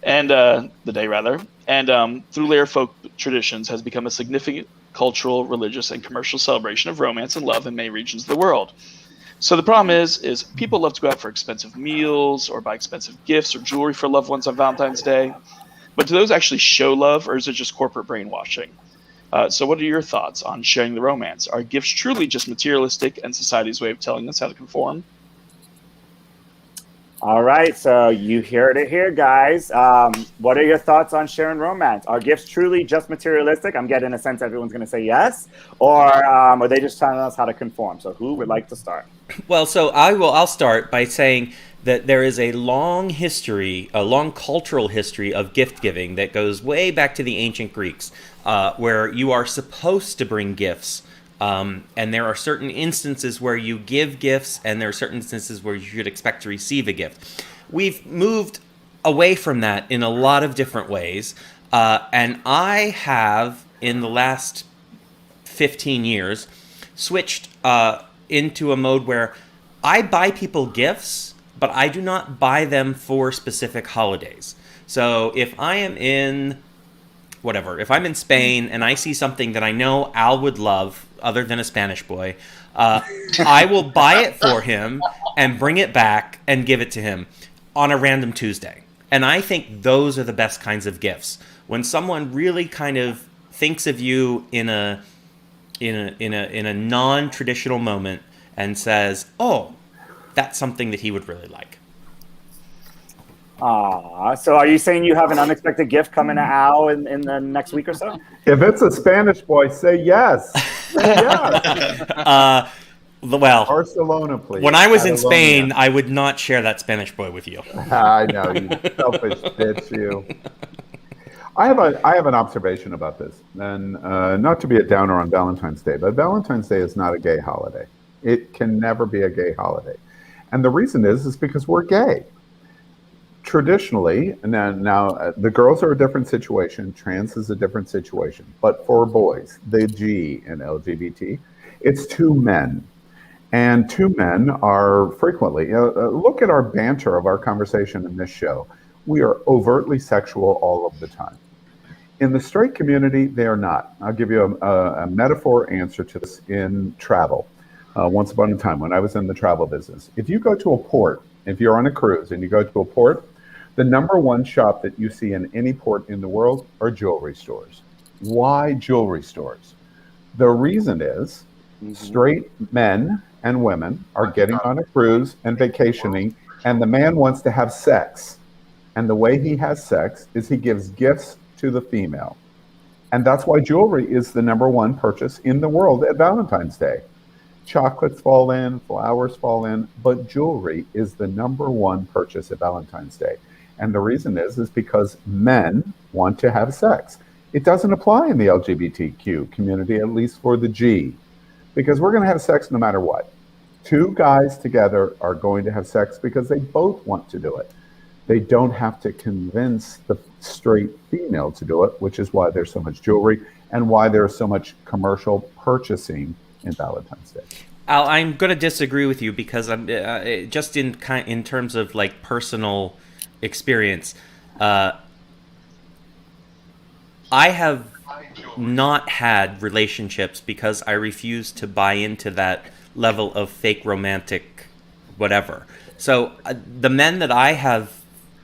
and the day rather. And through later folk traditions has become a significant cultural, religious, and commercial celebration of romance and love in many regions of the world. So the problem is people love to go out for expensive meals or buy expensive gifts or jewelry for loved ones on Valentine's Day. But do those actually show love, or is it just corporate brainwashing? So what are your thoughts on sharing the romance? Are gifts truly just materialistic and society's way of telling us how to conform? All right, so you heard it here, guys. What are your thoughts on sharing romance? Are gifts truly just materialistic? I'm getting a sense everyone's going to say yes. Or are they just telling us how to conform? So who would like to start? Well, so I'll start by saying that there is a long history, a long cultural history of gift giving that goes way back to the ancient Greeks, where you are supposed to bring gifts. And there are certain instances where you give gifts, and there are certain instances where you should expect to receive a gift. We've moved away from that in a lot of different ways. And I have, in the last 15 years, switched into a mode where I buy people gifts, but I do not buy them for specific holidays. So if I am in if I'm in Spain and I see something that I know Al would love, other than a Spanish boy, I will buy it for him and bring it back and give it to him on a random Tuesday. And I think those are the best kinds of gifts. When someone really kind of thinks of you in a non-traditional moment and says, "Oh, that's something that he would really like." So are you saying you have an unexpected gift coming to Al in the next week or so? If it's a Spanish boy, say yes. Say yes. Well, Barcelona, please. When I was in Catalonia. Spain, I would not share that Spanish boy with you. I know, you selfish bitch, you. I have an observation about this, and not to be a downer on Valentine's Day, but Valentine's Day is not a gay holiday. It can never be a gay holiday. And the reason is because we're gay. Traditionally, and now the girls are a different situation, trans is a different situation, but for boys, the G in LGBT, it's two men. And two men are frequently, look at our banter of our conversation in this show. We are overtly sexual all of the time. In the straight community, they are not. I'll give you a metaphor answer to this in travel. Once upon a time, when I was in the travel business, if you go to a port, if you're on a cruise and you go to a port, the number one shop that you see in any port in the world are jewelry stores. Why jewelry stores? The reason is straight men and women are getting on a cruise and vacationing, and the man wants to have sex. And the way he has sex is he gives gifts to the female. And that's why jewelry is the number one purchase in the world at Valentine's Day. Chocolates fall in, flowers fall in, but jewelry is the number one purchase at Valentine's Day. And the reason is because men want to have sex. It doesn't apply in the LGBTQ community, at least for the G, because we're going to have sex no matter what. Two guys together are going to have sex because they both want to do it. They don't have to convince the straight female to do it, which is why there's so much jewelry and why there's so much commercial purchasing in Valentine's Day. Al, I'm going to disagree with you because I'm just in terms of like personal experience. I have not had relationships because I refuse to buy into that level of fake romantic whatever. So the men that I have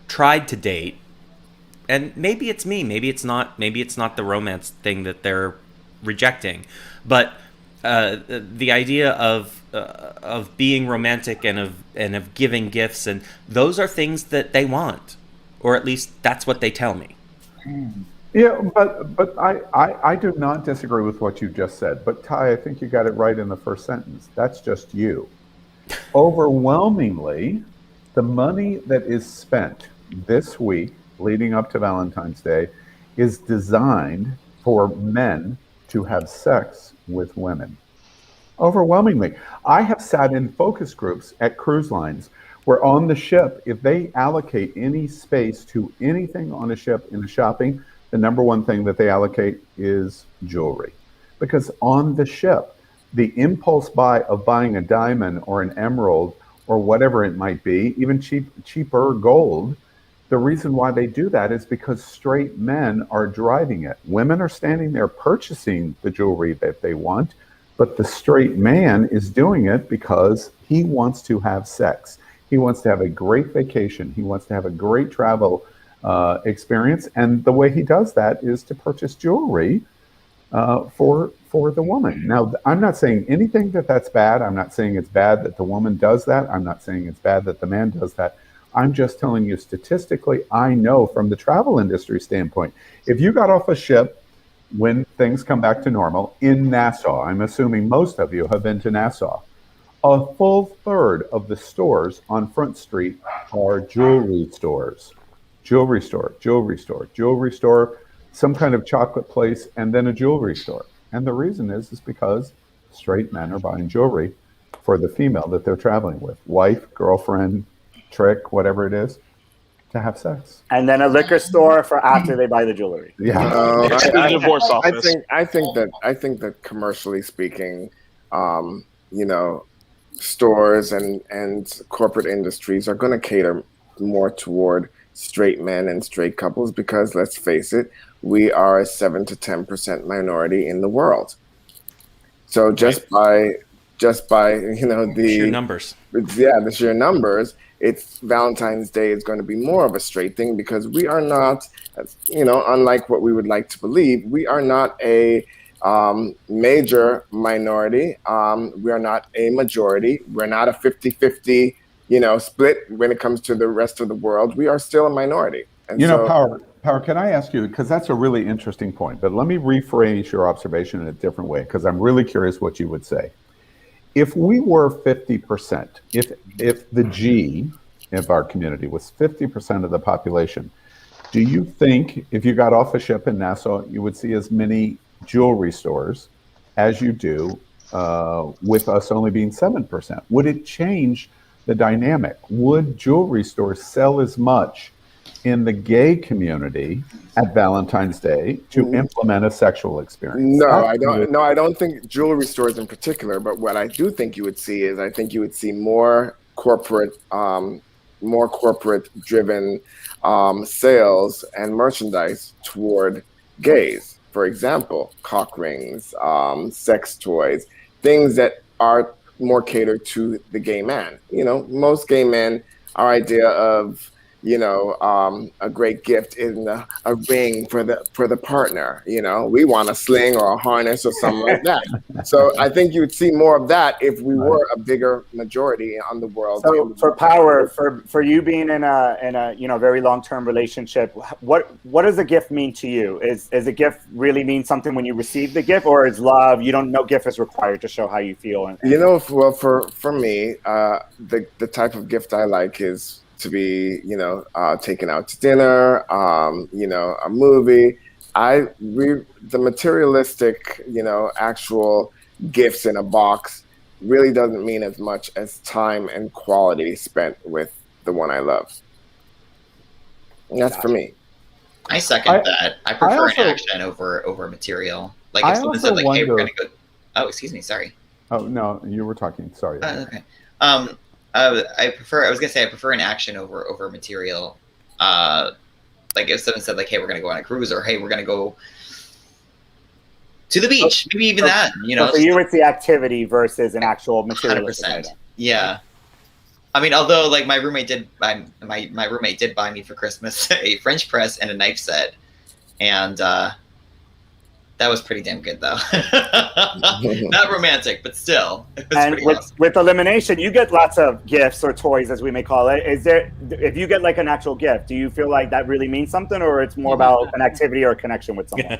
tried to date, and maybe it's me, maybe it's not the romance thing that they're rejecting, but the idea of being romantic and of giving gifts, and those are things that they want, or at least that's what they tell me. Yeah, but I do not disagree with what you just said. But Ty, I think you got it right in the first sentence. That's just you. Overwhelmingly, the money that is spent this week leading up to Valentine's Day is designed for men to have sex with women. Overwhelmingly. I have sat in focus groups at cruise lines where on the ship, if they allocate any space to anything on a ship in the shopping, the number one thing that they allocate is jewelry. Because on the ship, the impulse buy of buying a diamond or an emerald or whatever it might be, even cheaper gold, the reason why they do that is because straight men are driving it. Women are standing there purchasing the jewelry that they want, but the straight man is doing it because he wants to have sex. He wants to have a great vacation. He wants to have a great travel experience. And the way he does that is to purchase jewelry for the woman. Now, I'm not saying anything that's bad. I'm not saying it's bad that the woman does that. I'm not saying it's bad that the man does that. I'm just telling you statistically, I know from the travel industry standpoint, if you got off a ship when things come back to normal in Nassau, I'm assuming most of you have been to Nassau, a full third of the stores on Front Street are jewelry stores. Jewelry store, jewelry store, jewelry store, some kind of chocolate place, and then a jewelry store. And the reason is because straight men are buying jewelry for the female that they're traveling with, wife, girlfriend, trick, whatever it is, to have sex. And then a liquor store for after they buy the jewelry. Yeah. The divorce office. I think that commercially speaking, stores and corporate industries are going to cater more toward straight men and straight couples because, let's face it, we are a 7 to 10% minority in the world. So just by the sheer numbers, the sheer numbers, it's Valentine's Day is going to be more of a straight thing because we are not, unlike what we would like to believe, we are not a major minority. We are not a majority. We're not a 50-50, split when it comes to the rest of the world. We are still a minority. And Power, can I ask you, because that's a really interesting point, but let me rephrase your observation in a different way, because I'm really curious what you would say. If we were 50%, if the G of our community was 50% of the population, do you think if you got off a ship in Nassau, you would see as many jewelry stores as you do with us only being 7%? Would it change the dynamic? Would jewelry stores sell as much in the gay community at Valentine's Day to implement a sexual experience? No, I don't. No, I don't think jewelry stores in particular. But what I do think you would see is, I think you would see more corporate-driven sales and merchandise toward gays. For example, cock rings, sex toys, things that are more catered to the gay man. Most gay men, our idea of a great gift is a ring for the partner. We want a sling or a harness or something like that. So I think you would see more of that if we were a bigger majority on the world. So for Power, for you being in a very long-term relationship, what does a gift mean to you? Is a gift really mean something when you receive the gift, or is love? No gift is required to show how you feel. Well, for me, the type of gift I like is to be, taken out to dinner, a movie. The materialistic, actual gifts in a box really doesn't mean as much as time and quality spent with the one I love. That's for me. I second that. I prefer also- an action over material. Like I if someone also said like, "Hey, we're wonder- gonna go." Oh, excuse me. Sorry. Oh no, you were talking. Sorry. Okay. I prefer an action over material. Like if someone said like, "Hey, we're gonna go on a cruise," or "Hey, we're gonna go to the beach," maybe even that. You know, So for you, it's the activity versus an actual materialistic 100%. item. Yeah. I mean, although like my roommate did buy me for Christmas a French press and a knife set, and that was pretty damn good though. Not romantic, but still, it was And pretty awesome. with elimination, you get lots of gifts or toys, as we may call it. If you get like an actual gift, do you feel like that really means something, or it's more about an activity or a connection with someone?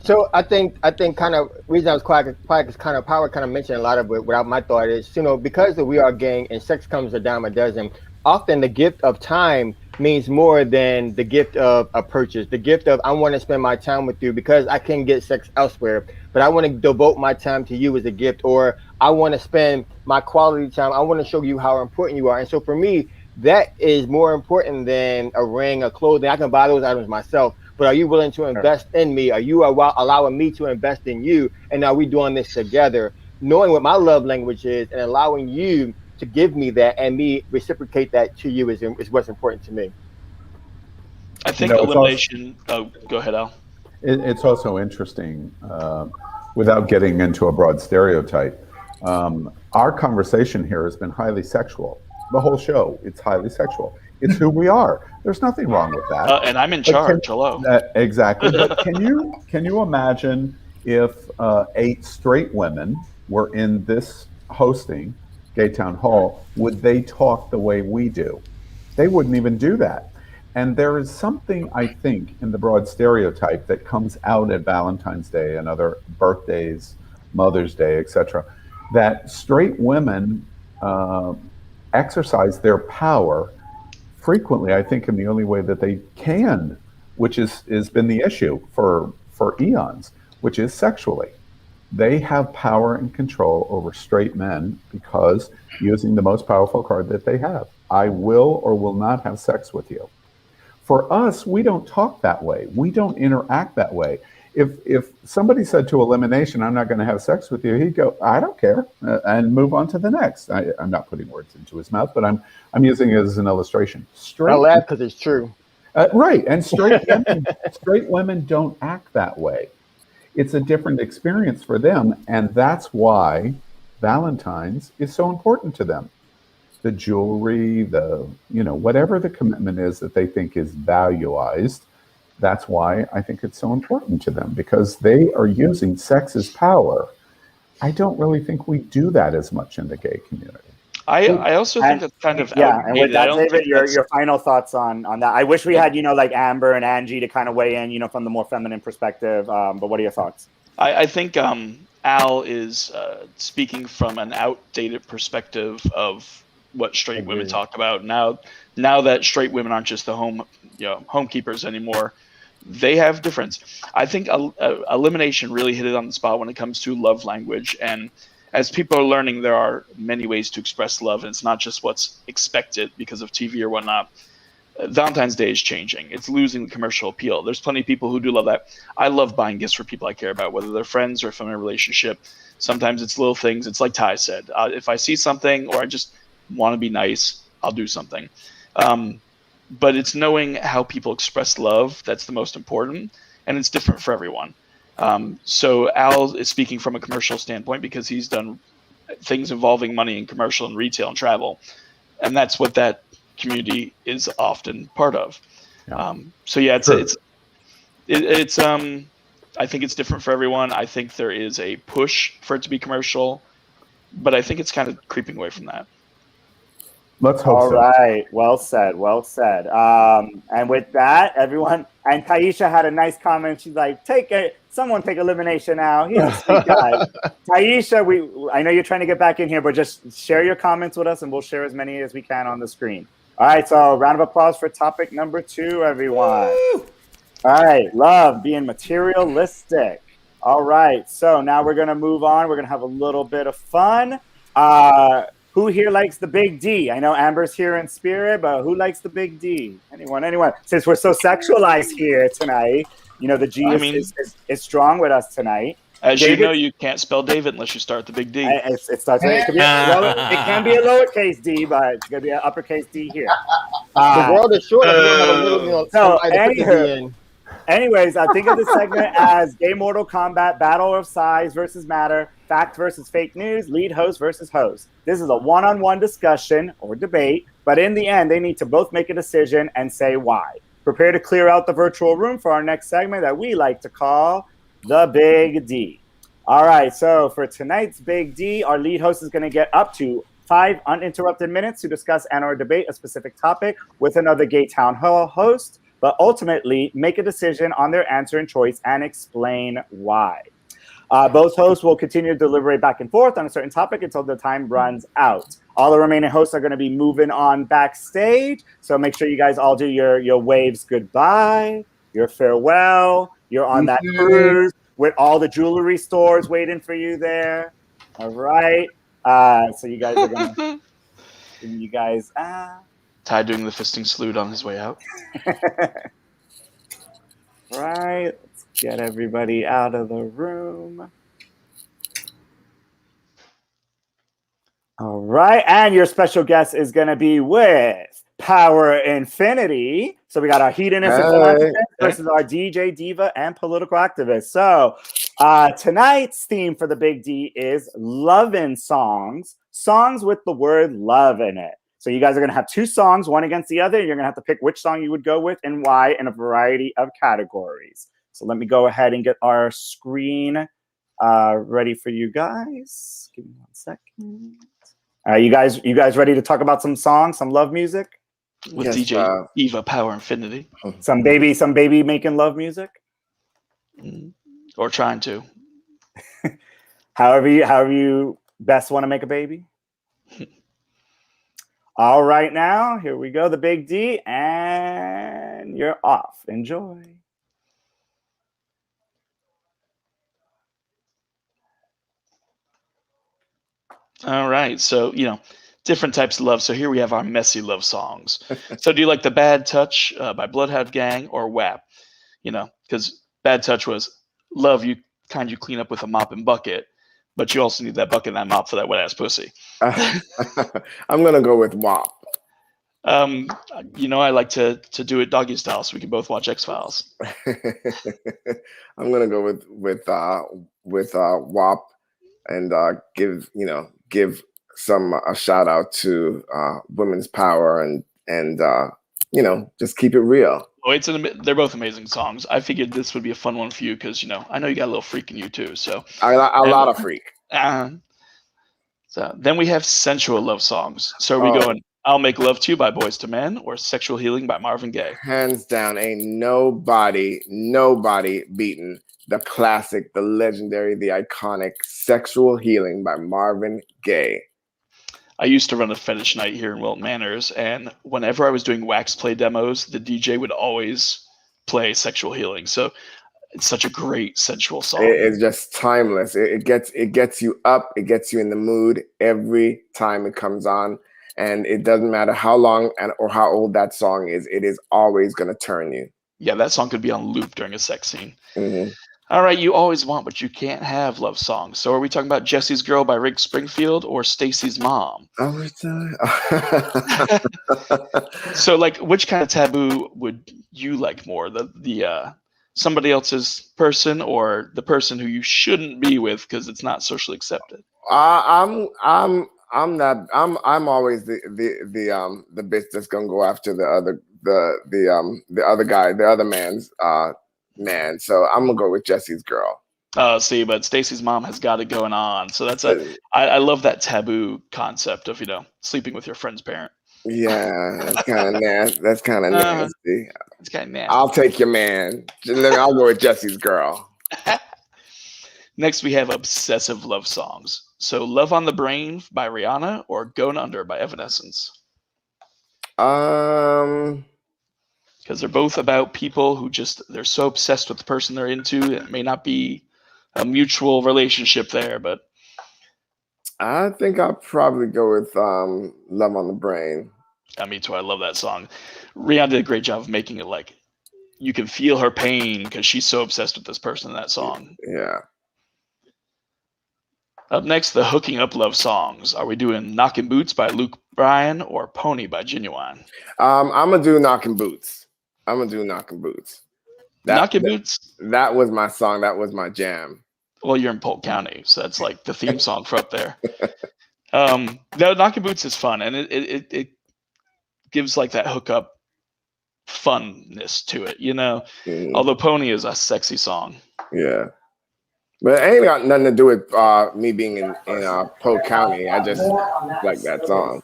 So I think kind of reason I was quiet is kind of Power kind of mentioned a lot of it without my thought is, because we are gang and sex comes a dime a dozen, often the gift of time means more than the gift of a purchase. The gift of I want to spend my time with you because I can get sex elsewhere, but I want to devote my time to you as a gift, or I want to spend my quality time. I want to show you how important you are. And so for me, that is more important than a ring or clothing. I can buy those items myself, but are you willing to invest in me? Are you allowing me to invest in you? And are we doing this together? Knowing what my love language is and allowing you to give me that and me reciprocate that to you is what's important to me. I think it's elimination. Go ahead, Al. It's also interesting, without getting into a broad stereotype, our conversation here has been highly sexual. The whole show, it's highly sexual. It's who we are. There's nothing wrong with that. And I'm in charge. Hello. Exactly. But can you imagine if 8 straight women were in this hosting Gay Town Hall? Would they talk the way we do? They wouldn't even do that. And there is something, I think, in the broad stereotype that comes out at Valentine's Day and other birthdays, Mother's Day, etc., that straight women exercise their power frequently, I think, in the only way that they can, which has been the issue for eons, which is sexually. They have power and control over straight men because using the most powerful card that they have. I will or will not have sex with you. For us, we don't talk that way. We don't interact that way. If somebody said to elimination, I'm not going to have sex with you, he'd go, I don't care, and move on to the next. I'm not putting words into his mouth, but I'm using it as an illustration. I laugh because it's true. Right, and straight women don't act that way. It's a different experience for them, and that's why Valentine's is so important to them. The jewelry, whatever the commitment is that they think is valuized, that's why I think it's so important to them, because they are using sex as power. I don't really think we do that as much in the gay community. I also think that's kind of outdated. And with that, David, your final thoughts on that. I wish we had, like Amber and Angie to kind of weigh in, from the more feminine perspective. But what are your thoughts? I think Al is speaking from an outdated perspective of what straight women talk about now that straight women aren't just the homekeepers anymore. They have difference. I think elimination really hit it on the spot when it comes to love language. And as people are learning, there are many ways to express love, and it's not just what's expected because of TV or whatnot. Valentine's Day is changing. It's losing the commercial appeal. There's plenty of people who do love that. I love buying gifts for people I care about, whether they're friends or if I'm in a relationship. Sometimes it's little things. It's like Ty said. If I see something or I just want to be nice, I'll do something. But it's knowing how people express love that's the most important, and it's different for everyone. So Al is speaking from a commercial standpoint because he's done things involving money in commercial and retail and travel, and that's what that community is often part of. Yeah. It's I think it's different for everyone. I think there is a push for it to be commercial, but I think it's kind of creeping away from that. Let's hope All so. right. Well said. Well said. And with that, everyone, and Taisha had a nice comment. She's like, someone take elimination now. He's a sweet guy. Taisha, I know you're trying to get back in here, but just share your comments with us and we'll share as many as we can on the screen. All right. So round of applause for topic number 2, everyone. Woo! All right. Love being materialistic. All right. So now we're going to move on. We're going to have a little bit of fun. Who here likes the big D? I know Amber's here in spirit, but who likes the big D? Anyone? Since we're so sexualized here tonight, the G is strong with us tonight. As David, you know, you can't spell David unless you start the big D. It starts with, it can be a lowercase D, but it's going to be an uppercase D here. The world is short. If you don't have a little, anyways, I think of this segment as Gay Mortal Kombat, Battle of Size versus Matter, Fact versus Fake News, Lead Host versus Host. This is a one-on-one discussion or debate, but in the end, they need to both make a decision and say why. Prepare to clear out the virtual room for our next segment that we like to call the Big D. All right, so for tonight's Big D, our lead host is going to get up to 5 uninterrupted minutes to discuss and or debate a specific topic with another Gay Town Hall host, but ultimately make a decision on their answer and choice and explain why. Both hosts will continue to deliberate back and forth on a certain topic until the time runs out. All the remaining hosts are going to be moving on backstage, so make sure you guys all do your waves goodbye, your farewell. You're on that cruise with all the jewelry stores waiting for you there. All right. So you guys are going to... Ty doing the fisting salute on his way out. Right. Let's get everybody out of the room. All right. And your special guest is going to be with Power Infinity. So we got our hedonist and philanthropist versus our DJ, diva, and political activist. So tonight's theme for the Big D is lovin' songs with the word love in it. So you guys are going to have 2 songs, one against the other. You're going to have to pick which song you would go with and why in a variety of categories. So let me go ahead and get our screen ready for you guys. Give me 1 second. You guys ready to talk about some songs, some love music? With DJ Eva Power Infinity. Some baby making love music? Or trying to. however you best want to make a baby. All right, now, here we go, the Big D, and you're off. Enjoy. All right, so, different types of love. So here we have our messy love songs. So do you like the Bad Touch by Bloodhound Gang or WAP? Because Bad Touch was love you clean up with a mop and bucket, but you also need that bucket and that mop for that wet ass pussy. I'm gonna go with WAP. I like to do it doggy style, so we can both watch X-Files. I'm gonna go with WAP and give a shout out to women's power and just keep it real. They're both amazing songs. I figured this would be a fun one for you because I know you got a little freak in you too. So a lot of freak. So then we have sensual love songs. So are we going I'll Make Love to You by Boyz II Men or Sexual Healing by Marvin Gaye? Hands down, ain't nobody beating the classic, the legendary, the iconic Sexual Healing by Marvin Gaye. I used to run a fetish night here in Wilton Manors, and whenever I was doing wax play demos, the DJ would always play Sexual Healing. So it's such a great sensual song. It's just timeless. It gets you up. It gets you in the mood every time it comes on. And it doesn't matter how long or how old that song is. It is always going to turn you. Yeah, that song could be on loop during a sex scene. Mm-hmm. All right, you always want what you can't have love songs. So are we talking about Jesse's Girl by Rick Springfield or Stacy's Mom? So which kind of taboo would you like more? The somebody else's person or the person who you shouldn't be with because it's not socially accepted? I'm always the bitch that's gonna go after the other guy, the other man's man. So I'm gonna go with Jesse's Girl. But Stacy's Mom has got it going on. So I love that taboo concept of sleeping with your friend's parent. Yeah, that's kind of nasty. That's kind of nasty. It's kind of nasty. I'll take your man. I'll go with Jesse's Girl. Next, we have obsessive love songs. So Love on the Brain by Rihanna or Going Under by Evanescence? Because they're both about people who they're so obsessed with the person they're into. It may not be a mutual relationship there, but I think I'll probably go with Love on the Brain. Me too. I love that song. Rihanna did a great job of making it like you can feel her pain because she's so obsessed with this person in that song. Yeah. Up next, the hooking up love songs. Are we doing Knockin' Boots by Luke Bryan or Pony by Genuine? I'm gonna do Knockin' Boots. Knockin' Boots. Boots? That was my song. That was my jam. Well, you're in Polk County, so that's like the theme song for up there. No, Knockin' Boots is fun, and it gives like that hookup funness to it, you know. Although Pony is a sexy song. Yeah. But it ain't got nothing to do with me being in Polk County. I just like that song.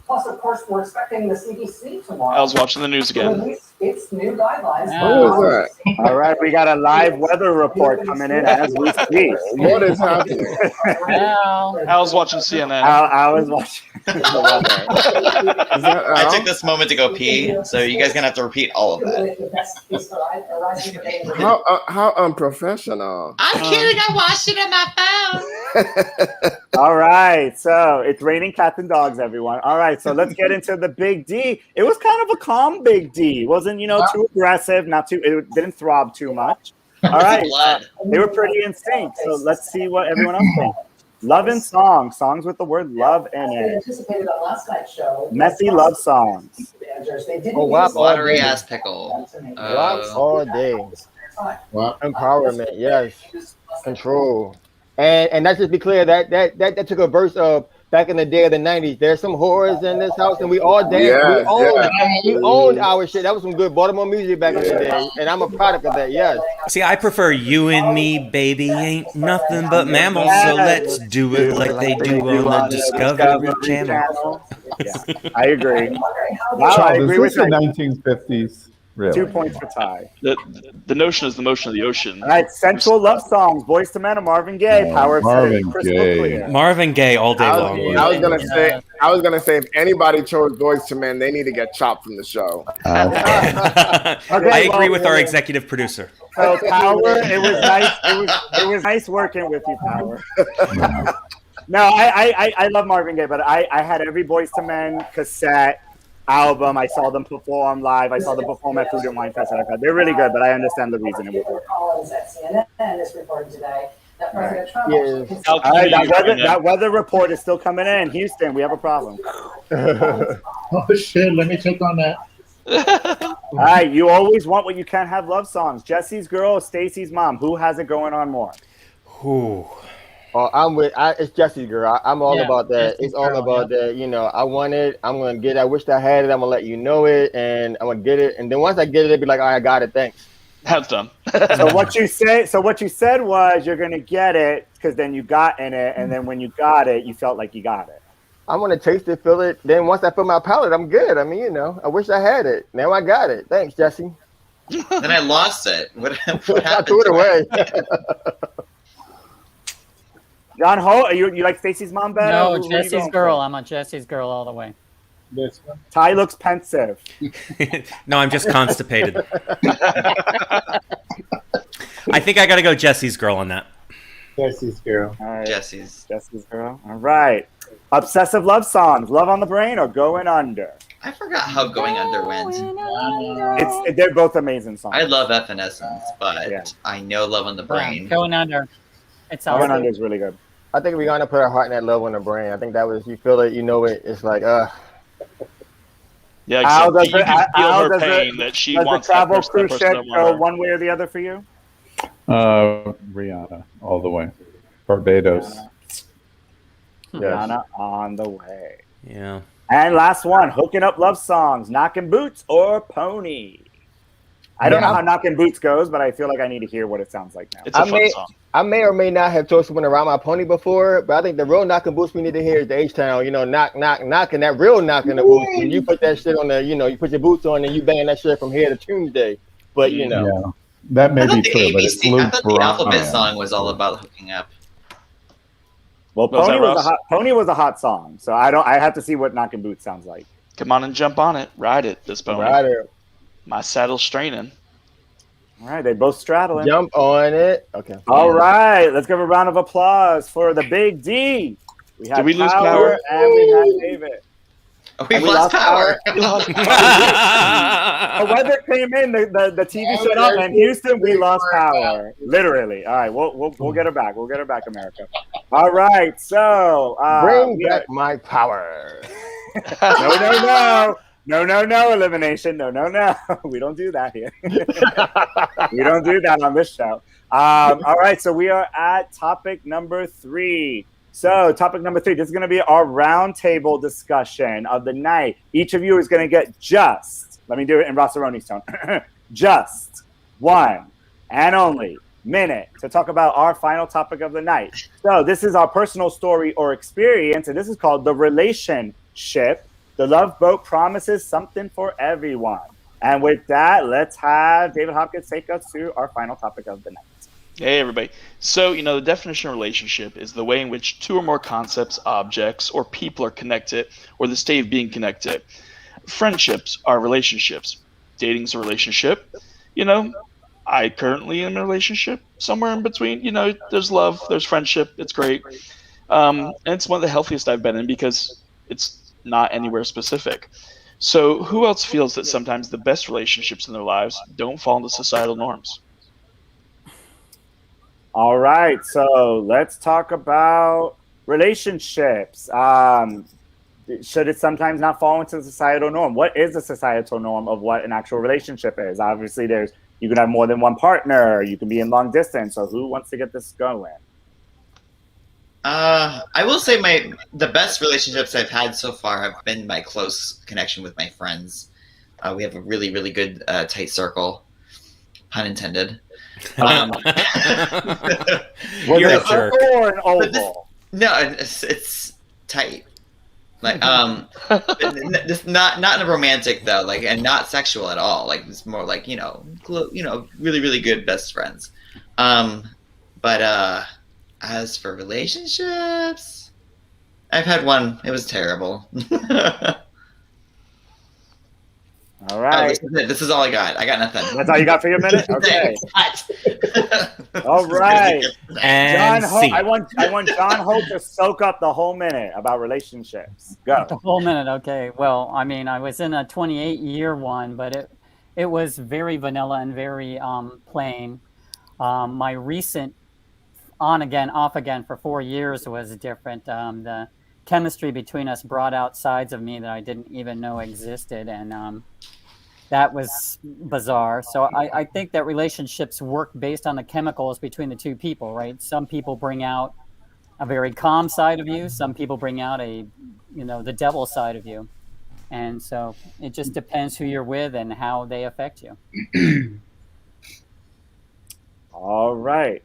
Plus, of course, we're expecting the CDC tomorrow. I was watching the news again. It's new guidelines. What was that? All right, we got a live weather report coming in as we speak. What is happening? I was watching CNN. I was watching the weather. I took this moment to go pee, so you guys gonna have to repeat all of that. How unprofessional. I'm kidding. I watched it on my phone. All right, so it's raining cats and dogs, everyone. All right, so let's get into the big D. It was kind of a calm big D. It wasn't, too aggressive, it didn't throb too much. All right, they were pretty in sync. So let's see what everyone else thinks. Love and songs with the word love in it. Anticipated on last night's show. Messy love songs. Oh, wow. Watery ass pickle. Wax all day. Wow. Empowerment, yes. Control. And let's just be clear, that took a verse of back in the day of the 90s. There's some whores in this house, and we all danced. We owned our shit. That was some good Baltimore music back in the day, and I'm a product of that, yes. See, I prefer You and Me, Baby Ain't Nothing But Mammals, so let's do it like they do on the Discovery Channel. Yeah, I agree. Wow, I agree with the you. 1950s. Really? 2 points for Ty. The notion is the motion of the ocean. All right, Central Love Songs, Boys to Men, and Marvin Gaye. Power of Marvin crystal Gaye. clear. Marvin Gaye all day long. I was gonna say if anybody chose Boys to Men, they need to get chopped from the show. I agree with our executive producer. So Power, it was nice. It was nice working with you, Power. No, I love Marvin Gaye, but I had every Boys to Men cassette album. I saw them perform live. I saw them perform at Food and Wine Fest. They're really good, but I understand the reason. Collins at CNN is reporting today that President Trump. All right, that weather report is still coming in. Houston, we have a problem. Oh shit! Let me check on that. All right, you always want what you can't have. Love songs. Jesse's girl, Stacy's mom. Who has it going on more? Ooh. Oh, it's Jesse's girl. I'm all about that. It's all about that. I want it. I'm gonna get it. I wish I had it. I'm gonna let you know it, and I'm gonna get it. And then once I get it, it'll be like, all right, I got it. Thanks. That's done. So what you said was you're gonna get it because then you got in it, and then when you got it, you felt like you got it. I'm gonna taste it, feel it. Then once I fill my palate, I'm good. I mean, I wish I had it. Now I got it. Thanks, Jesse. Then I lost it. What I happened? threw it away. John Ho, you like Stacy's mom better? No, Jesse's girl. I'm a Jesse's girl all the way. This one. Ty looks pensive. No, I'm just constipated. I think I got to go Jesse's girl on that. Jesse's girl. All right. Jesse's girl. All right. Obsessive love songs. Love on the Brain or Going Under? I forgot how Going Under went. They're both amazing songs. I love Evanescence, but I know Love on the Brain. Going Under. It's Going Under is really good. I think we're gonna put our heart in that Love on the Brain. I think that was, you feel it, you know it. It's like, Yeah, Al, you can feel her pain that she wants the travel that person cruise to ship want go her. one way or the other for you? Rihanna, all the way. Barbados. Rihanna on the way. Yeah. And last one, Hooking Up Love Songs, Knockin' Boots or Pony? I don't know how Knockin' Boots goes, but I feel like I need to hear what it sounds like now. It's a fun song. I may or may not have told someone around my pony before, but I think the real Knockin' Boots we need to hear is the H-Town, knock, knock, knocking, that real knocking the boots. When you put that shit on you put your boots on and you bang that shit from here to Tuesday. But, Yeah, that may be true, but it's Luke I thought the Alphabet song was all about hooking up. Well, Pony was a hot song, so I have to see what Knockin' Boots sounds like. Come on and jump on it. Ride it, this pony. Ride it. My saddle's straining. All right, they both straddling. Jump on it. Okay. All right, let's give a round of applause for the Big D. We had Did we lose power? And we had David. Oh, we lost power. The weather came in, the TV shut off, and Houston, we lost power. Literally. All right, we'll get her back. We'll get her back, America. All right, so bring back my power. No, elimination. No. We don't do that here. We don't do that on this show. All right, so we are at topic number 3. So topic number 3, this is going to be our roundtable discussion of the night. Each of you is going to get just, let me do it in Rossaroni's tone, just 1 and only minute to talk about our final topic of the night. So this is our personal story or experience, and this is called the relationship. The Love Boat promises something for everyone. And with that, let's have David Hopkins take us to our final topic of the night. Hey, everybody. So, the definition of relationship is the way in which 2 or more concepts, objects, or people are connected, or the state of being connected. Friendships are relationships. Dating's a relationship. I currently am in a relationship somewhere in between. There's love, there's friendship. It's great. And it's one of the healthiest I've been in because it's not anywhere specific. So who else feels that sometimes the best relationships in their lives don't fall into societal norms? All right, so let's talk about relationships. Should it sometimes not fall into the societal norm? What is the societal norm of what an actual relationship is? Obviously, you can have more than one partner. You can be in long distance. So who wants to get this going? I will say the best relationships I've had so far have been my close connection with my friends. We have a really, really good tight circle, pun intended. You're a jerk. Or an oval? It's tight. Like just not in a romantic though, and not sexual at all. It's more really, really good best friends. But as for relationships, I've had one. It was terrible. All right. This is all I got. I got nothing. That's all you got for your minute? Okay. All right. And I want John Hope to soak up the whole minute about relationships. Go. The whole minute, okay. Well, I was in a 28-year one, but it was very vanilla and very plain. My recent on again, off again for 4 years was different. The chemistry between us brought out sides of me that I didn't even know existed, and that was bizarre. So I think that relationships work based on the chemicals between the two people, right? Some people bring out a very calm side of you. Some people bring out the devil side of you. And so it just depends who you're with and how they affect you. All right.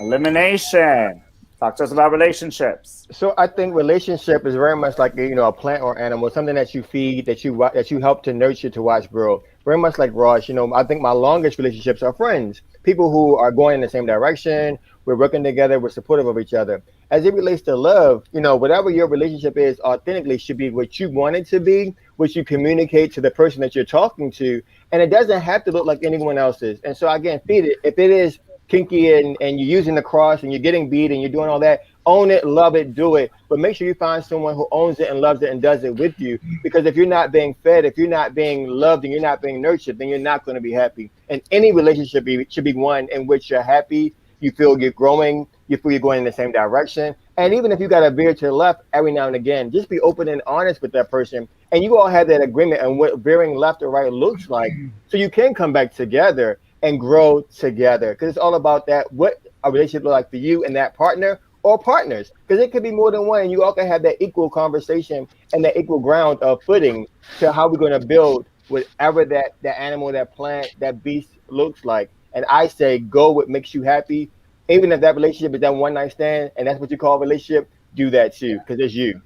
Elimination. Talk to us about relationships. So I think relationship is very much like a plant or animal, something that you feed, that you help to nurture, to watch grow. Very much like Ross. I think my longest relationships are friends, people who are going in the same direction. We're working together. We're supportive of each other. As it relates to love, whatever your relationship is, authentically should be what you want it to be, what you communicate to the person that you're talking to, and it doesn't have to look like anyone else's. And so again, feed it. If it is kinky and you're using the cross and you're getting beat and you're doing all that, own it, love it, do it. But make sure you find someone who owns it and loves it and does it with you. Because if you're not being fed, if you're not being loved and you're not being nurtured, then you're not going to be happy. And any relationship should be one in which you're happy, you feel you're growing, you feel you're going in the same direction. And even if you got to veer to the left every now and again, just be open and honest with that person. And you all have that agreement on what veering left or right looks like. So you can come back together and grow together, because it's all about that, what a relationship look like for you and that partner or partners, because it could be more than one, and you all can have that equal conversation and that equal ground of footing to how we're going to build whatever that animal, that plant, that beast looks like. And I say go what makes you happy. Even if that relationship is that one night stand and that's what you call a relationship, do that too, because it's you.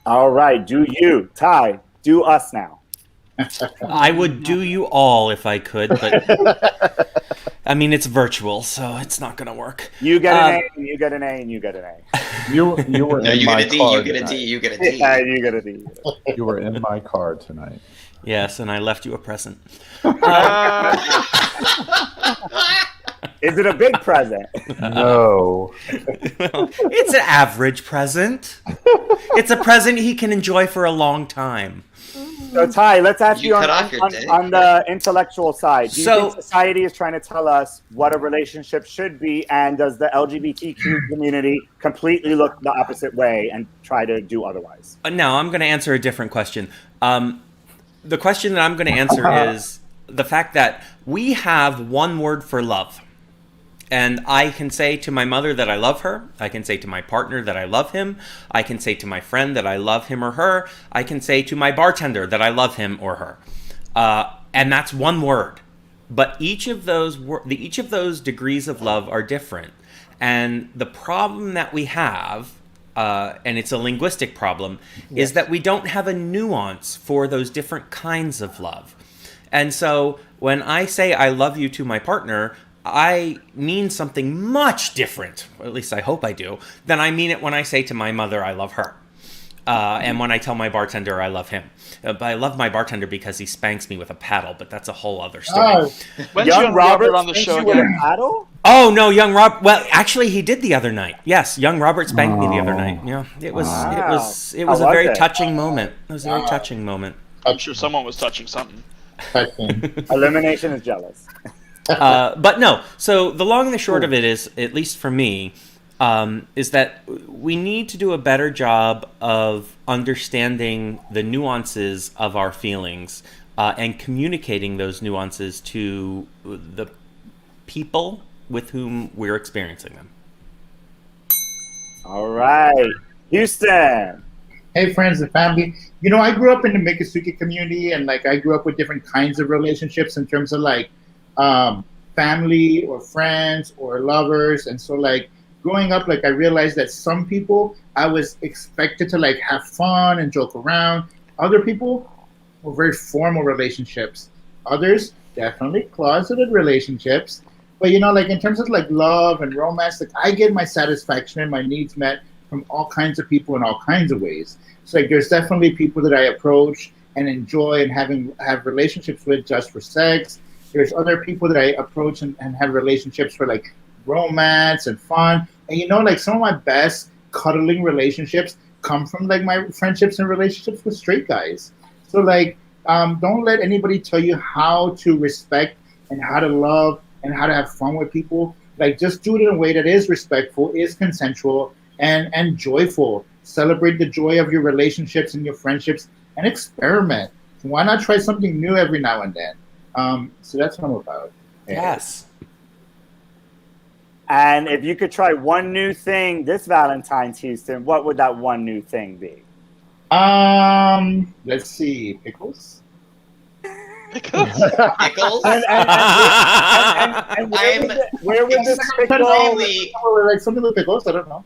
All right, do you. Ty, do us now. I would do you all if I could, but it's virtual, so it's not going to work. You get an A, and you get an A, and you get an A. You were no, in you my get a D, car you get a D, tonight. you get a D. Yeah, you get a D. You were in my car tonight. Yes, and I left you a present. Is it a big present? No. Well, it's an average present. It's a present he can enjoy for a long time. So Ty, let's ask you cut off your dick. on the intellectual side. Do you So- think society is trying to tell us what a relationship should be, and does the LGBTQ community completely look the opposite way and try to do otherwise? No, I'm going to answer a different question. The question that I'm going to answer is the fact that we have one word for love. And I can say to my mother that I love her. I can say to my partner that I love him. I can say to my friend that I love him or her. I can say to my bartender that I love him or her. And that's one word. But each of those degrees of love are different. And the problem that we have, and it's a linguistic problem, is that we don't have a nuance for those different kinds of love. And so when I say I love you to my partner, I mean something much different, or at least I hope I do, than I mean it when I say to my mother I love her. And when I tell my bartender I love him. But I love my bartender because he spanks me with a paddle, but that's a whole other story. When's young Robert on the show with a again? paddle? Oh, no, young Rob. Well, actually, he did the other night. Yes, young Robert spanked me the other night. Yeah, it was a very touching moment. It was a very touching moment. I'm sure someone was touching something. Elimination is jealous. But no, so the long and the short of it is, at least for me, is that we need to do a better job of understanding the nuances of our feelings and communicating those nuances to the people with whom we're experiencing them. All right. Houston. Hey, friends and family. You know, I grew up in the Miccosukee community, and like I grew up with different kinds of relationships in terms of like family or friends or lovers. And so like growing up, like I realized that some people I was expected to like have fun and joke around. Other people were very formal relationships. Others definitely closeted relationships. But you know, like in terms of like love and romance, like I get my satisfaction and my needs met from all kinds of people in all kinds of ways. So like there's definitely people that I approach and enjoy and have relationships with just for sex. There's other people that I approach and have relationships for like romance and fun. And you know, like some of my best cuddling relationships come from like my friendships and relationships with straight guys. So like, don't let anybody tell you how to respect and how to love and how to have fun with people. Like just do it in a way that is respectful, is consensual, and joyful. Celebrate the joy of your relationships and your friendships and experiment. Why not try something new every now and then? So that's what I'm about. Yes. And if you could try one new thing this Valentine's, Houston, what would that one new thing be? Let's see, pickles. Pickles? And where would this pickle? Like something with pickles. I don't know.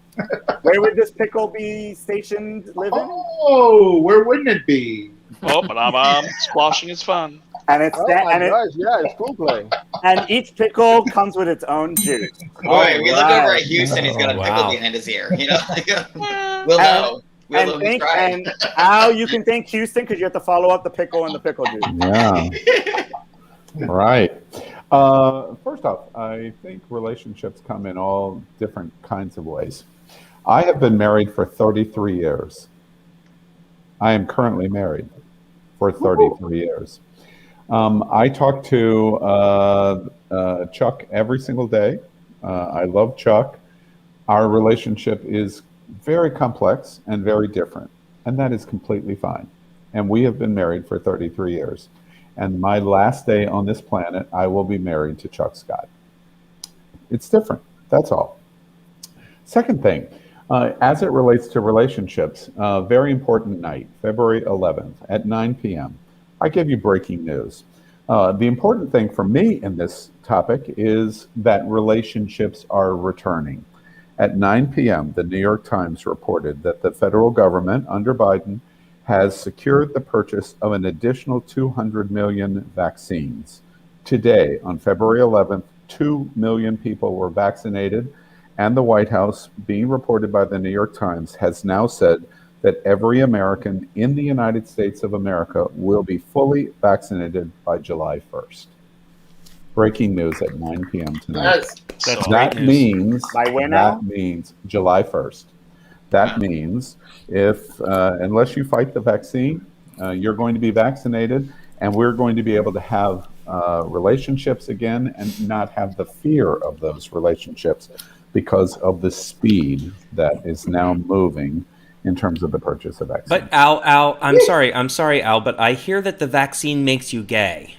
Where would this pickle be stationed, living? Oh, where wouldn't it be? Oh, but squashing is fun. And it's it's food play. And each pickle comes with its own juice. Boy, we look over at Houston. He's got a pickle behind his ear. You know, we'll know. And Al, you can thank Houston because you have to follow up the pickle and the pickle juice. Yeah. Right. First off, I think relationships come in all different kinds of ways. I have been married for 33 years. I am currently married for 33 years. I talk to Chuck every single day. I love Chuck. Our relationship is very complex and very different, and that is completely fine. And we have been married for 33 years. And my last day on this planet, I will be married to Chuck Scott. It's different. That's all. Second thing, as it relates to relationships, very important night, February 11th at 9 p.m. I give you breaking news. The important thing for me in this topic is that relationships are returning. At 9 p.m., the New York Times reported that the federal government under Biden has secured the purchase of an additional 200 million vaccines. Today, on February 11th, 2 million people were vaccinated, and the White House, being reported by the New York Times, has now said that every American in the United States of America will be fully vaccinated by July 1st. Breaking news at 9 p.m. tonight. That means July 1st. That means if, unless you fight the vaccine, you're going to be vaccinated, and we're going to be able to have relationships again and not have the fear of those relationships because of the speed that is now moving in terms of the purchase of vaccines. But Al, I'm sorry, Al, but I hear that the vaccine makes you gay.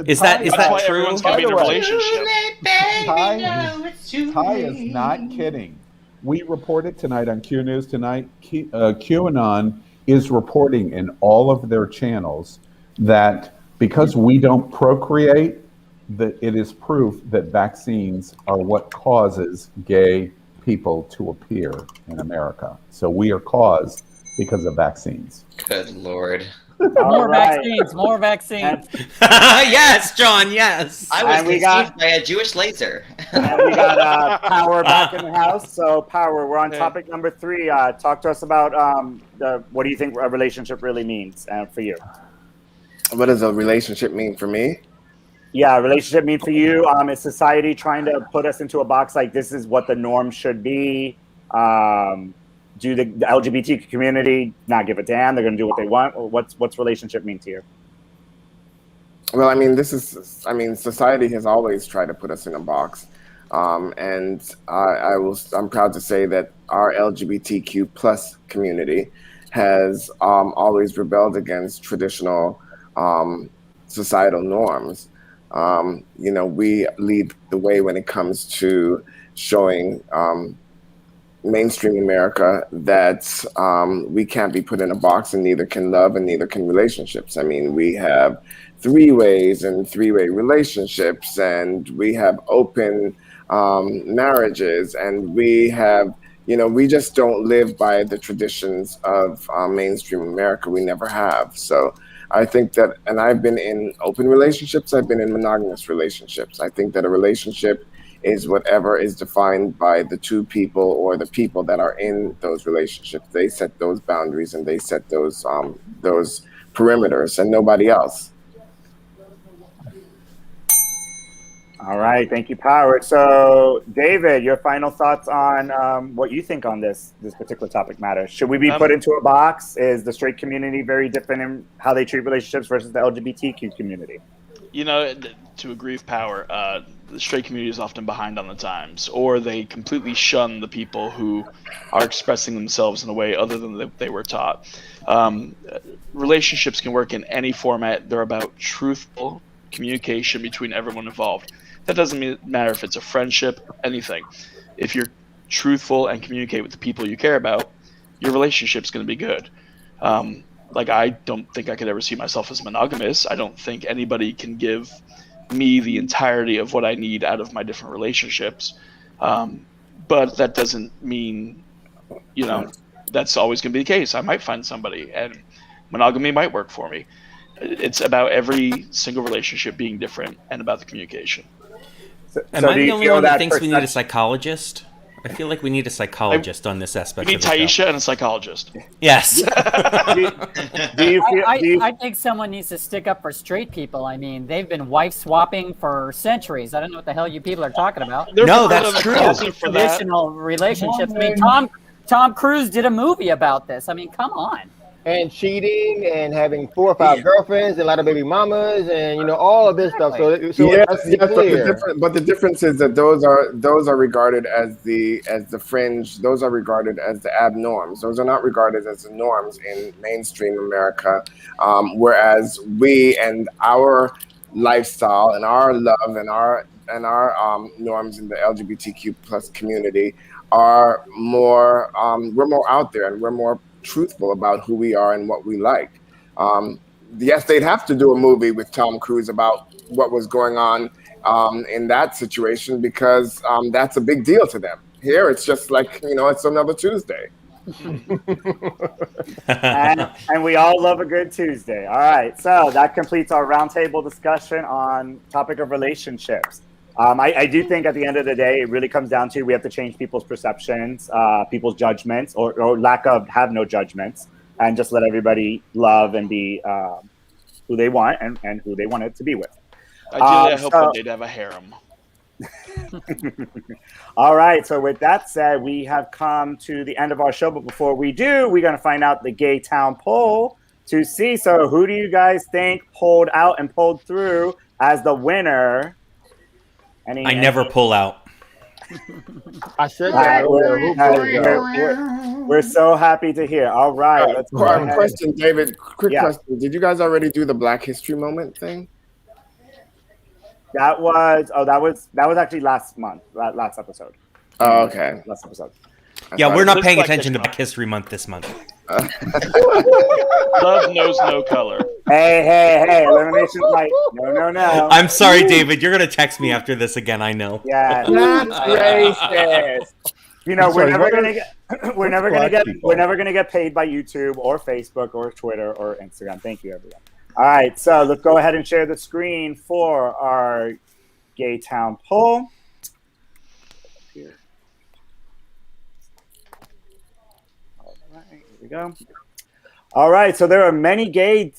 Is that why true? Everyone's gonna be in a relationship. Ty is not kidding. We reported tonight on Q News tonight. QAnon is reporting in all of their channels that because we don't procreate, that it is proof that vaccines are what causes gay people to appear in America. So we are caused because of vaccines. Good Lord. More vaccines, more vaccines. Yes, John, yes. I was conceived by a Jewish laser. And we got Power back in the house. So Power, we're on topic number 3. Talk to us about what do you think a relationship really means for you? What does a relationship mean for me? Yeah, a relationship mean for you? Is society trying to put us into a box like this is what the norm should be? Do the LGBT community not give a damn? They're going to do what they want? Or what's relationship mean to you? Well, I mean, society has always tried to put us in a box. And I'm proud to say that our LGBTQ plus community has always rebelled against traditional societal norms. We lead the way when it comes to showing mainstream America that we can't be put in a box, and neither can love and neither can relationships. I mean, we have 3-ways and 3-way relationships, and we have open marriages, and we have, we just don't live by the traditions of mainstream America. We never have. So I think that, and I've been in open relationships, I've been in monogamous relationships. I think that a relationship is whatever is defined by the two people or the people that are in those relationships. They set those boundaries and they set those perimeters, and nobody else. All right, thank you, Power. So, David, your final thoughts on what you think on this particular topic matter. Should we be put into a box? Is the straight community very different in how they treat relationships versus the LGBTQ community? To agree with Power, the straight community is often behind on the times, or they completely shun the people who are expressing themselves in a way other than they were taught. Relationships can work in any format. They're about truthful communication between everyone involved. That doesn't matter if it's a friendship, anything. If you're truthful and communicate with the people you care about, your relationship's going to be good. I don't think I could ever see myself as monogamous. I don't think anybody can give me the entirety of what I need out of my different relationships. But that doesn't mean, that's always going to be the case. I might find somebody, and monogamy might work for me. It's about every single relationship being different and about the communication. Am I the only one that thinks we need a psychologist? I feel like we need a psychologist on this aspect. We need Taisha and a psychologist. Yes. I think someone needs to stick up for straight people. I mean, they've been wife swapping for centuries. I don't know what the hell you people are talking about. No, that's true. Traditional relationships. I mean, Tom Cruise did a movie about this. I mean, come on. And cheating and having 4 or 5 girlfriends, and a lot of baby mamas, and all of this stuff. So yes, but the difference is that those are regarded as the fringe. Those are regarded as the abnorms. Those are not regarded as the norms in mainstream America. Whereas we and our lifestyle and our love and our norms in the LGBTQ plus community are more. We're more out there, and we're more truthful about who we are and what we like. Yes, they'd have to do a movie with Tom Cruise about what was going on in that situation, because that's a big deal to them. Here, it's just like, it's another Tuesday. and we all love a good Tuesday. All right, so that completes our roundtable discussion on topic of relationships. I do think at the end of the day, it really comes down to we have to change people's perceptions, people's judgments, or lack of have no judgments, and just let everybody love and be who they want and who they want it to be with. Ideally, I hope one day to have a harem. All right. So with that said, we have come to the end of our show. But before we do, we're going to find out the Gay Town poll to see. So who do you guys think pulled out and pulled through as the winner? I never pull out. I said that. We're so happy to hear. All right. Let's go ahead. Question, David. Quick question. Did you guys already do the Black History Moment thing? That was actually last month, last episode. Oh, okay. Last episode. Yeah, we're not paying attention to Black History Month this month. Love knows no color. Hey, elimination like no. I'm sorry, David. You're gonna text me after this again. I know. Yeah, that's racist. You know, we're never gonna get paid by YouTube or Facebook or Twitter or Instagram. Thank you, everyone. All right, so let's go ahead and share the screen for our Gay Town poll. Here. All right, here we go. All right, so there are many gay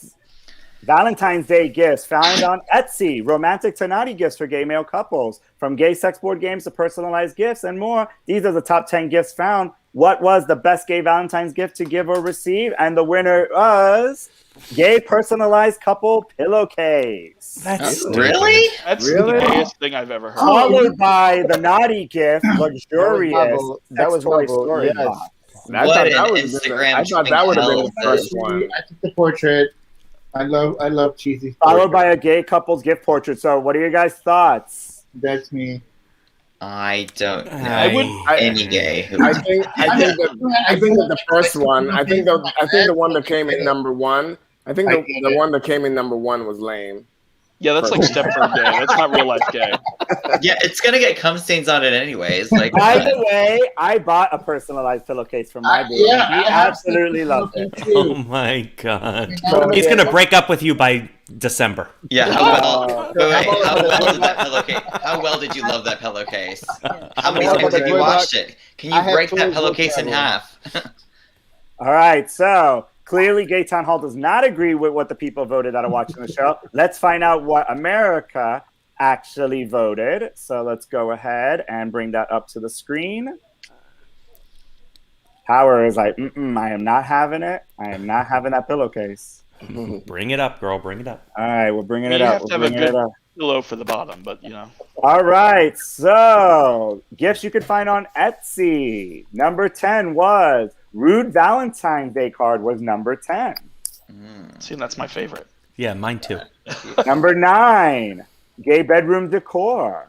Valentine's Day gifts found on Etsy, romantic to naughty gifts for gay male couples, from gay sex board games to personalized gifts and more. These are the top 10 gifts found. What was the best gay Valentine's gift to give or receive? And the winner was gay personalized couple pillowcase. That's Really? That's the gayest thing I've ever heard. Followed by the naughty gift, luxurious That was Toy my vote. Story Yes. box. I thought that would have been the first one. I took the portrait. I love cheesy. Followed by a gay couple's gift portrait. So what are your guys' thoughts? That's me. I don't know any gay. I think that the first one. I think the one that came in number one. I think the one that came in number one was lame. Yeah, that's like Stepford gay. That's not real life gay. Yeah, it's gonna get cum stains on it anyways. Like, by the way, I bought a personalized pillowcase for my baby. Yeah, he absolutely loved it. Oh my god. He's gonna break up with you by December. yeah, how well did you love that pillowcase? How many times have you washed it? Can you break that pillowcase in half? All right, so clearly Gay Town Hall does not agree with what the people voted that are watching the show. Let's find out what America actually voted. So let's go ahead and bring that up to the screen. Power is like, I am not having it. I am not having that pillowcase. Bring it up, girl. Bring it up. All right, we're bringing it You up. have to have a good pillow for the bottom, but you know. All right, so gifts you could find on Etsy. Number 10 was Rude Valentine's Day card was number 10. See, that's my favorite. Yeah, mine too. Number 9, gay bedroom decor.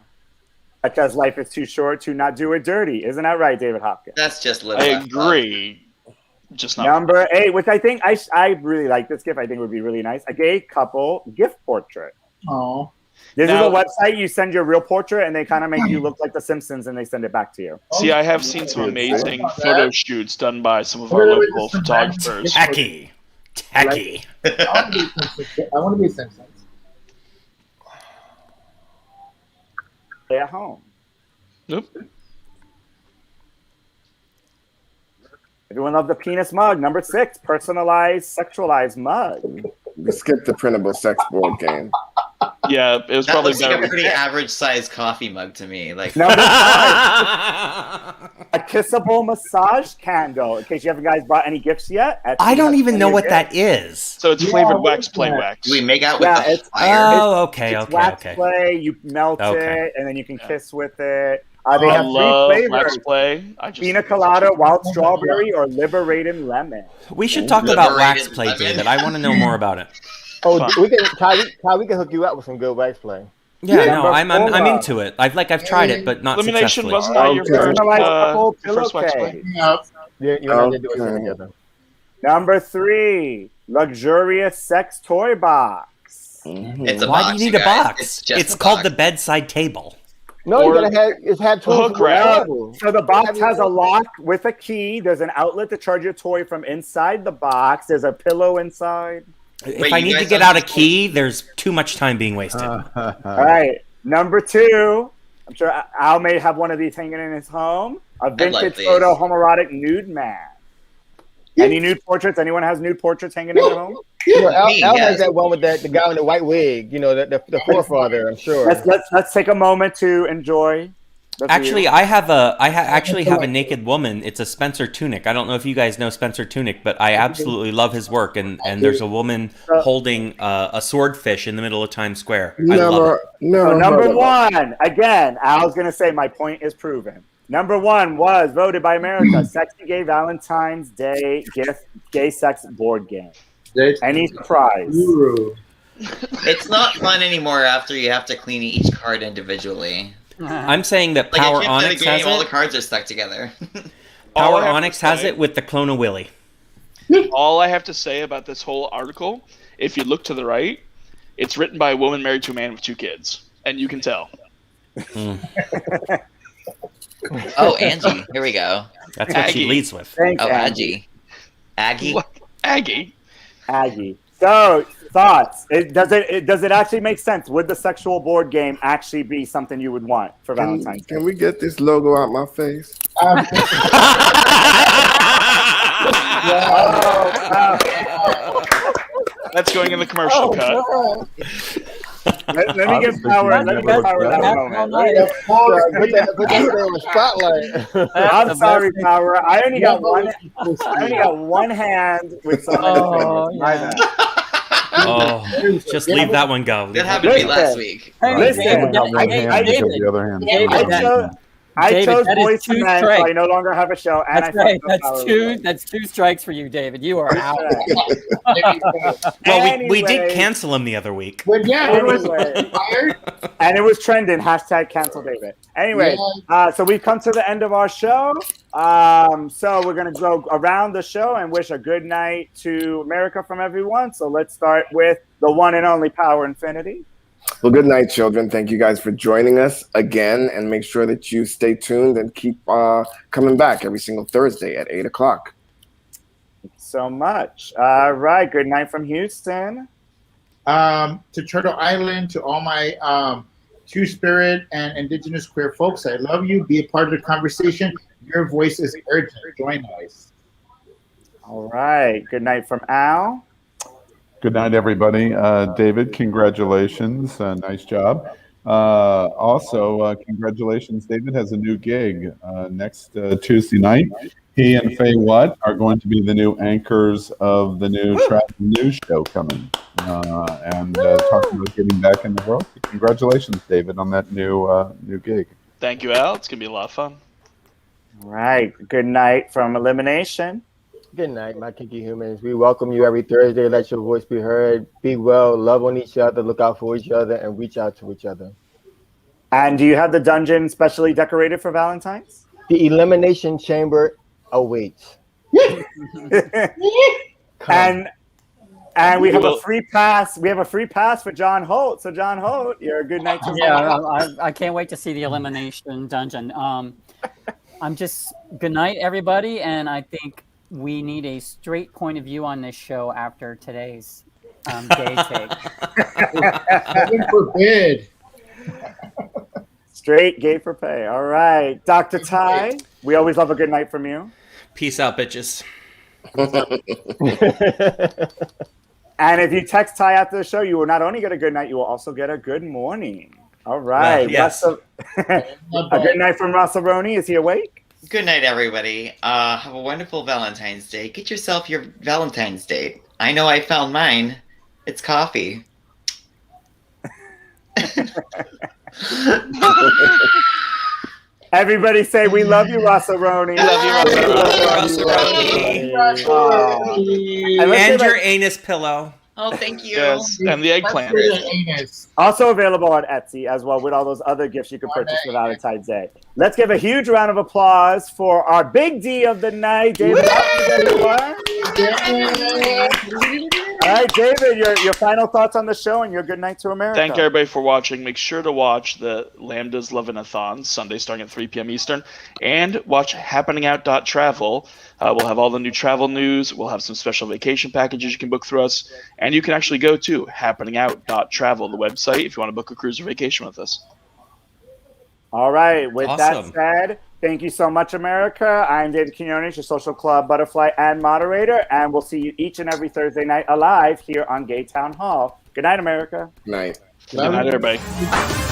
Because life is too short to not do it dirty. Isn't that right, David Hopkins? That's just I agree. Just not. Number 8, which I think I really like this gift. I think would be really nice. A gay couple gift portrait. Oh. This is a website you send your real portrait and they kind of make you look like the Simpsons and they send it back to you. See, I have seen some amazing photo shoots done by some of our local photographers. Tacky. I want to be Simpsons. Stay at home. Nope. Everyone loved the penis mug. Number 6, personalized, sexualized mug. We skipped the printable sex board game. Yeah, it was that probably looks like better. a pretty average sized coffee mug to me. Like Number 5, a kissable massage candle. In case you haven't guys bought any gifts yet. I don't even know what that is. So it's flavored wax play wax. we make out with the it's fire. Oh, okay, it's okay, wax okay. play. You melt Okay. it and then you can kiss with it. They I have love 3 wax flavors: play. pina colada, wild strawberry, or liberating lemon. We should talk about wax Liberated play, lemon. David. I want to know more about it. Oh, Fun. we can hook you up with some good wax play. Yeah, Number no, I'm 4. into it. I've tried it, but not Elimination successfully. wasn't that your Personalized couple first wax play? pillowcase. Yeah, you and I did do it together. Number 3, luxurious sex toy box. It's a Why box, do you need a guys. box? It's It's just a called box. the bedside table. No, Or you gotta have tools. hook rack. So the box has a lock with a key. There's an outlet to charge your toy from inside the box. There's a pillow inside. If Wait, I you need to guys get don't out a just- key, there's too much time being wasted. All right. Number 2, I'm sure Al may have one of these hanging in his home. A like vintage these. photo homoerotic nude man. Any nude portraits? Anyone has nude portraits hanging in their home? Al yes. has that one with the guy in the white wig. The forefather. I'm sure. Let's take a moment to enjoy. Actually, I actually have a naked woman. It's a Spencer Tunick. I don't know if you guys know Spencer Tunick, but I absolutely love his work. And there's a woman holding a swordfish in the middle of Times Square. I love it. So number one, again, Al's going to say my point is proven. Number one was voted by America, Sexy Gay Valentine's Day gift, gay sex board game. Any surprise? It's not fun anymore after you have to clean each card individually. I'm saying that Like Power at Onyx the game, has all the it. cards are stuck together. Power Onyx has it with the clone of Willy. All I have to say about this whole article, if you look to the right, it's written by a woman married to a man with 2 kids, and you can tell. Oh, Angie. Here we go. That's what she leads with. Thanks, Angie. Aggie. Aggie. So, thoughts? Does it actually make sense? Would the sexual board game actually be something you would want for Valentine's Day? Can we get this logo out my face? That's going in the commercial cut. Let me give Power that moment. Put that on the spotlight. I'm sorry, Power. I only got one hand with something. Just leave that one go. That happened to me last week. I chose Boys to Men, so I no longer have a show. And That's right. That's 2 strikes for you, David. You are out. Well, we did cancel him the other week. But yeah, it was and it was trending. # cancel David. Anyway, so we've come to the end of our show. So we're going to go around the show and wish a good night to America from everyone. So let's start with the one and only Power Infinity. Well, good night, children. Thank you guys for joining us again, and make sure that you stay tuned and keep coming back every single Thursday at 8 o'clock. Thanks so much. All right. Good night from Houston. To Turtle Island, to all my Two-Spirit and Indigenous queer folks, I love you. Be a part of the conversation. Your voice is urgent. Join us. All right. Good night from Al. Good night, everybody. David, congratulations. Nice job. Also, congratulations. David has a new gig next Tuesday night. He and Faye Watt are going to be the new anchors of the new travel news show coming and talking about getting back in the world. Congratulations, David, on that new gig. Thank you, Al. It's going to be a lot of fun. All right. Good night from Elimination. Good night, my kinky humans. We welcome you every Thursday. Let your voice be heard. Be well, love on each other, look out for each other, and reach out to each other. And do you have the dungeon specially decorated for Valentine's? The Elimination Chamber awaits. and we have a free pass. We have a free pass for John Holt. So John Holt, you're a good night to I can't wait to see the Elimination Dungeon. I'm just good night, everybody, and I think we need a straight point of view on this show after today's gay take. Heaven forbid. Straight gay for pay. All right. Dr. Ty, we always love a good night from you. Peace out, bitches. And if you text Ty after the show, you will not only get a good night, you will also get a good morning. All right. Yes. A good night from Rossaroni. Is he awake? Good night, everybody. Have a wonderful Valentine's Day. Get yourself your Valentine's date. I know I found mine. It's coffee. Everybody say, we love you, Rossaroni. I love you, Rossaroni. And your anus pillow. Oh, thank you. Yes, and the eggplant. Also available on Etsy as well with all those other gifts you can purchase for Valentine's Day. Let's give a huge round of applause for our big D of the night, David. All right, David, your final thoughts on the show and your good night to America. Thank everybody for watching. Make sure to watch the Lambda's Love-in-a-thon Sunday starting at 3 p.m. Eastern. And watch happeningout.travel. We'll have all the new travel news. We'll have some special vacation packages you can book through us. And you can actually go to happeningout.travel, the website, if you want to book a cruise or vacation with us. All right. With Awesome. that said, thank you so much, America. I'm David Quiñones, your social club butterfly and moderator, and we'll see you each and every Thursday night alive here on Gay Town Hall. Good night, America. Night. Good night, everybody.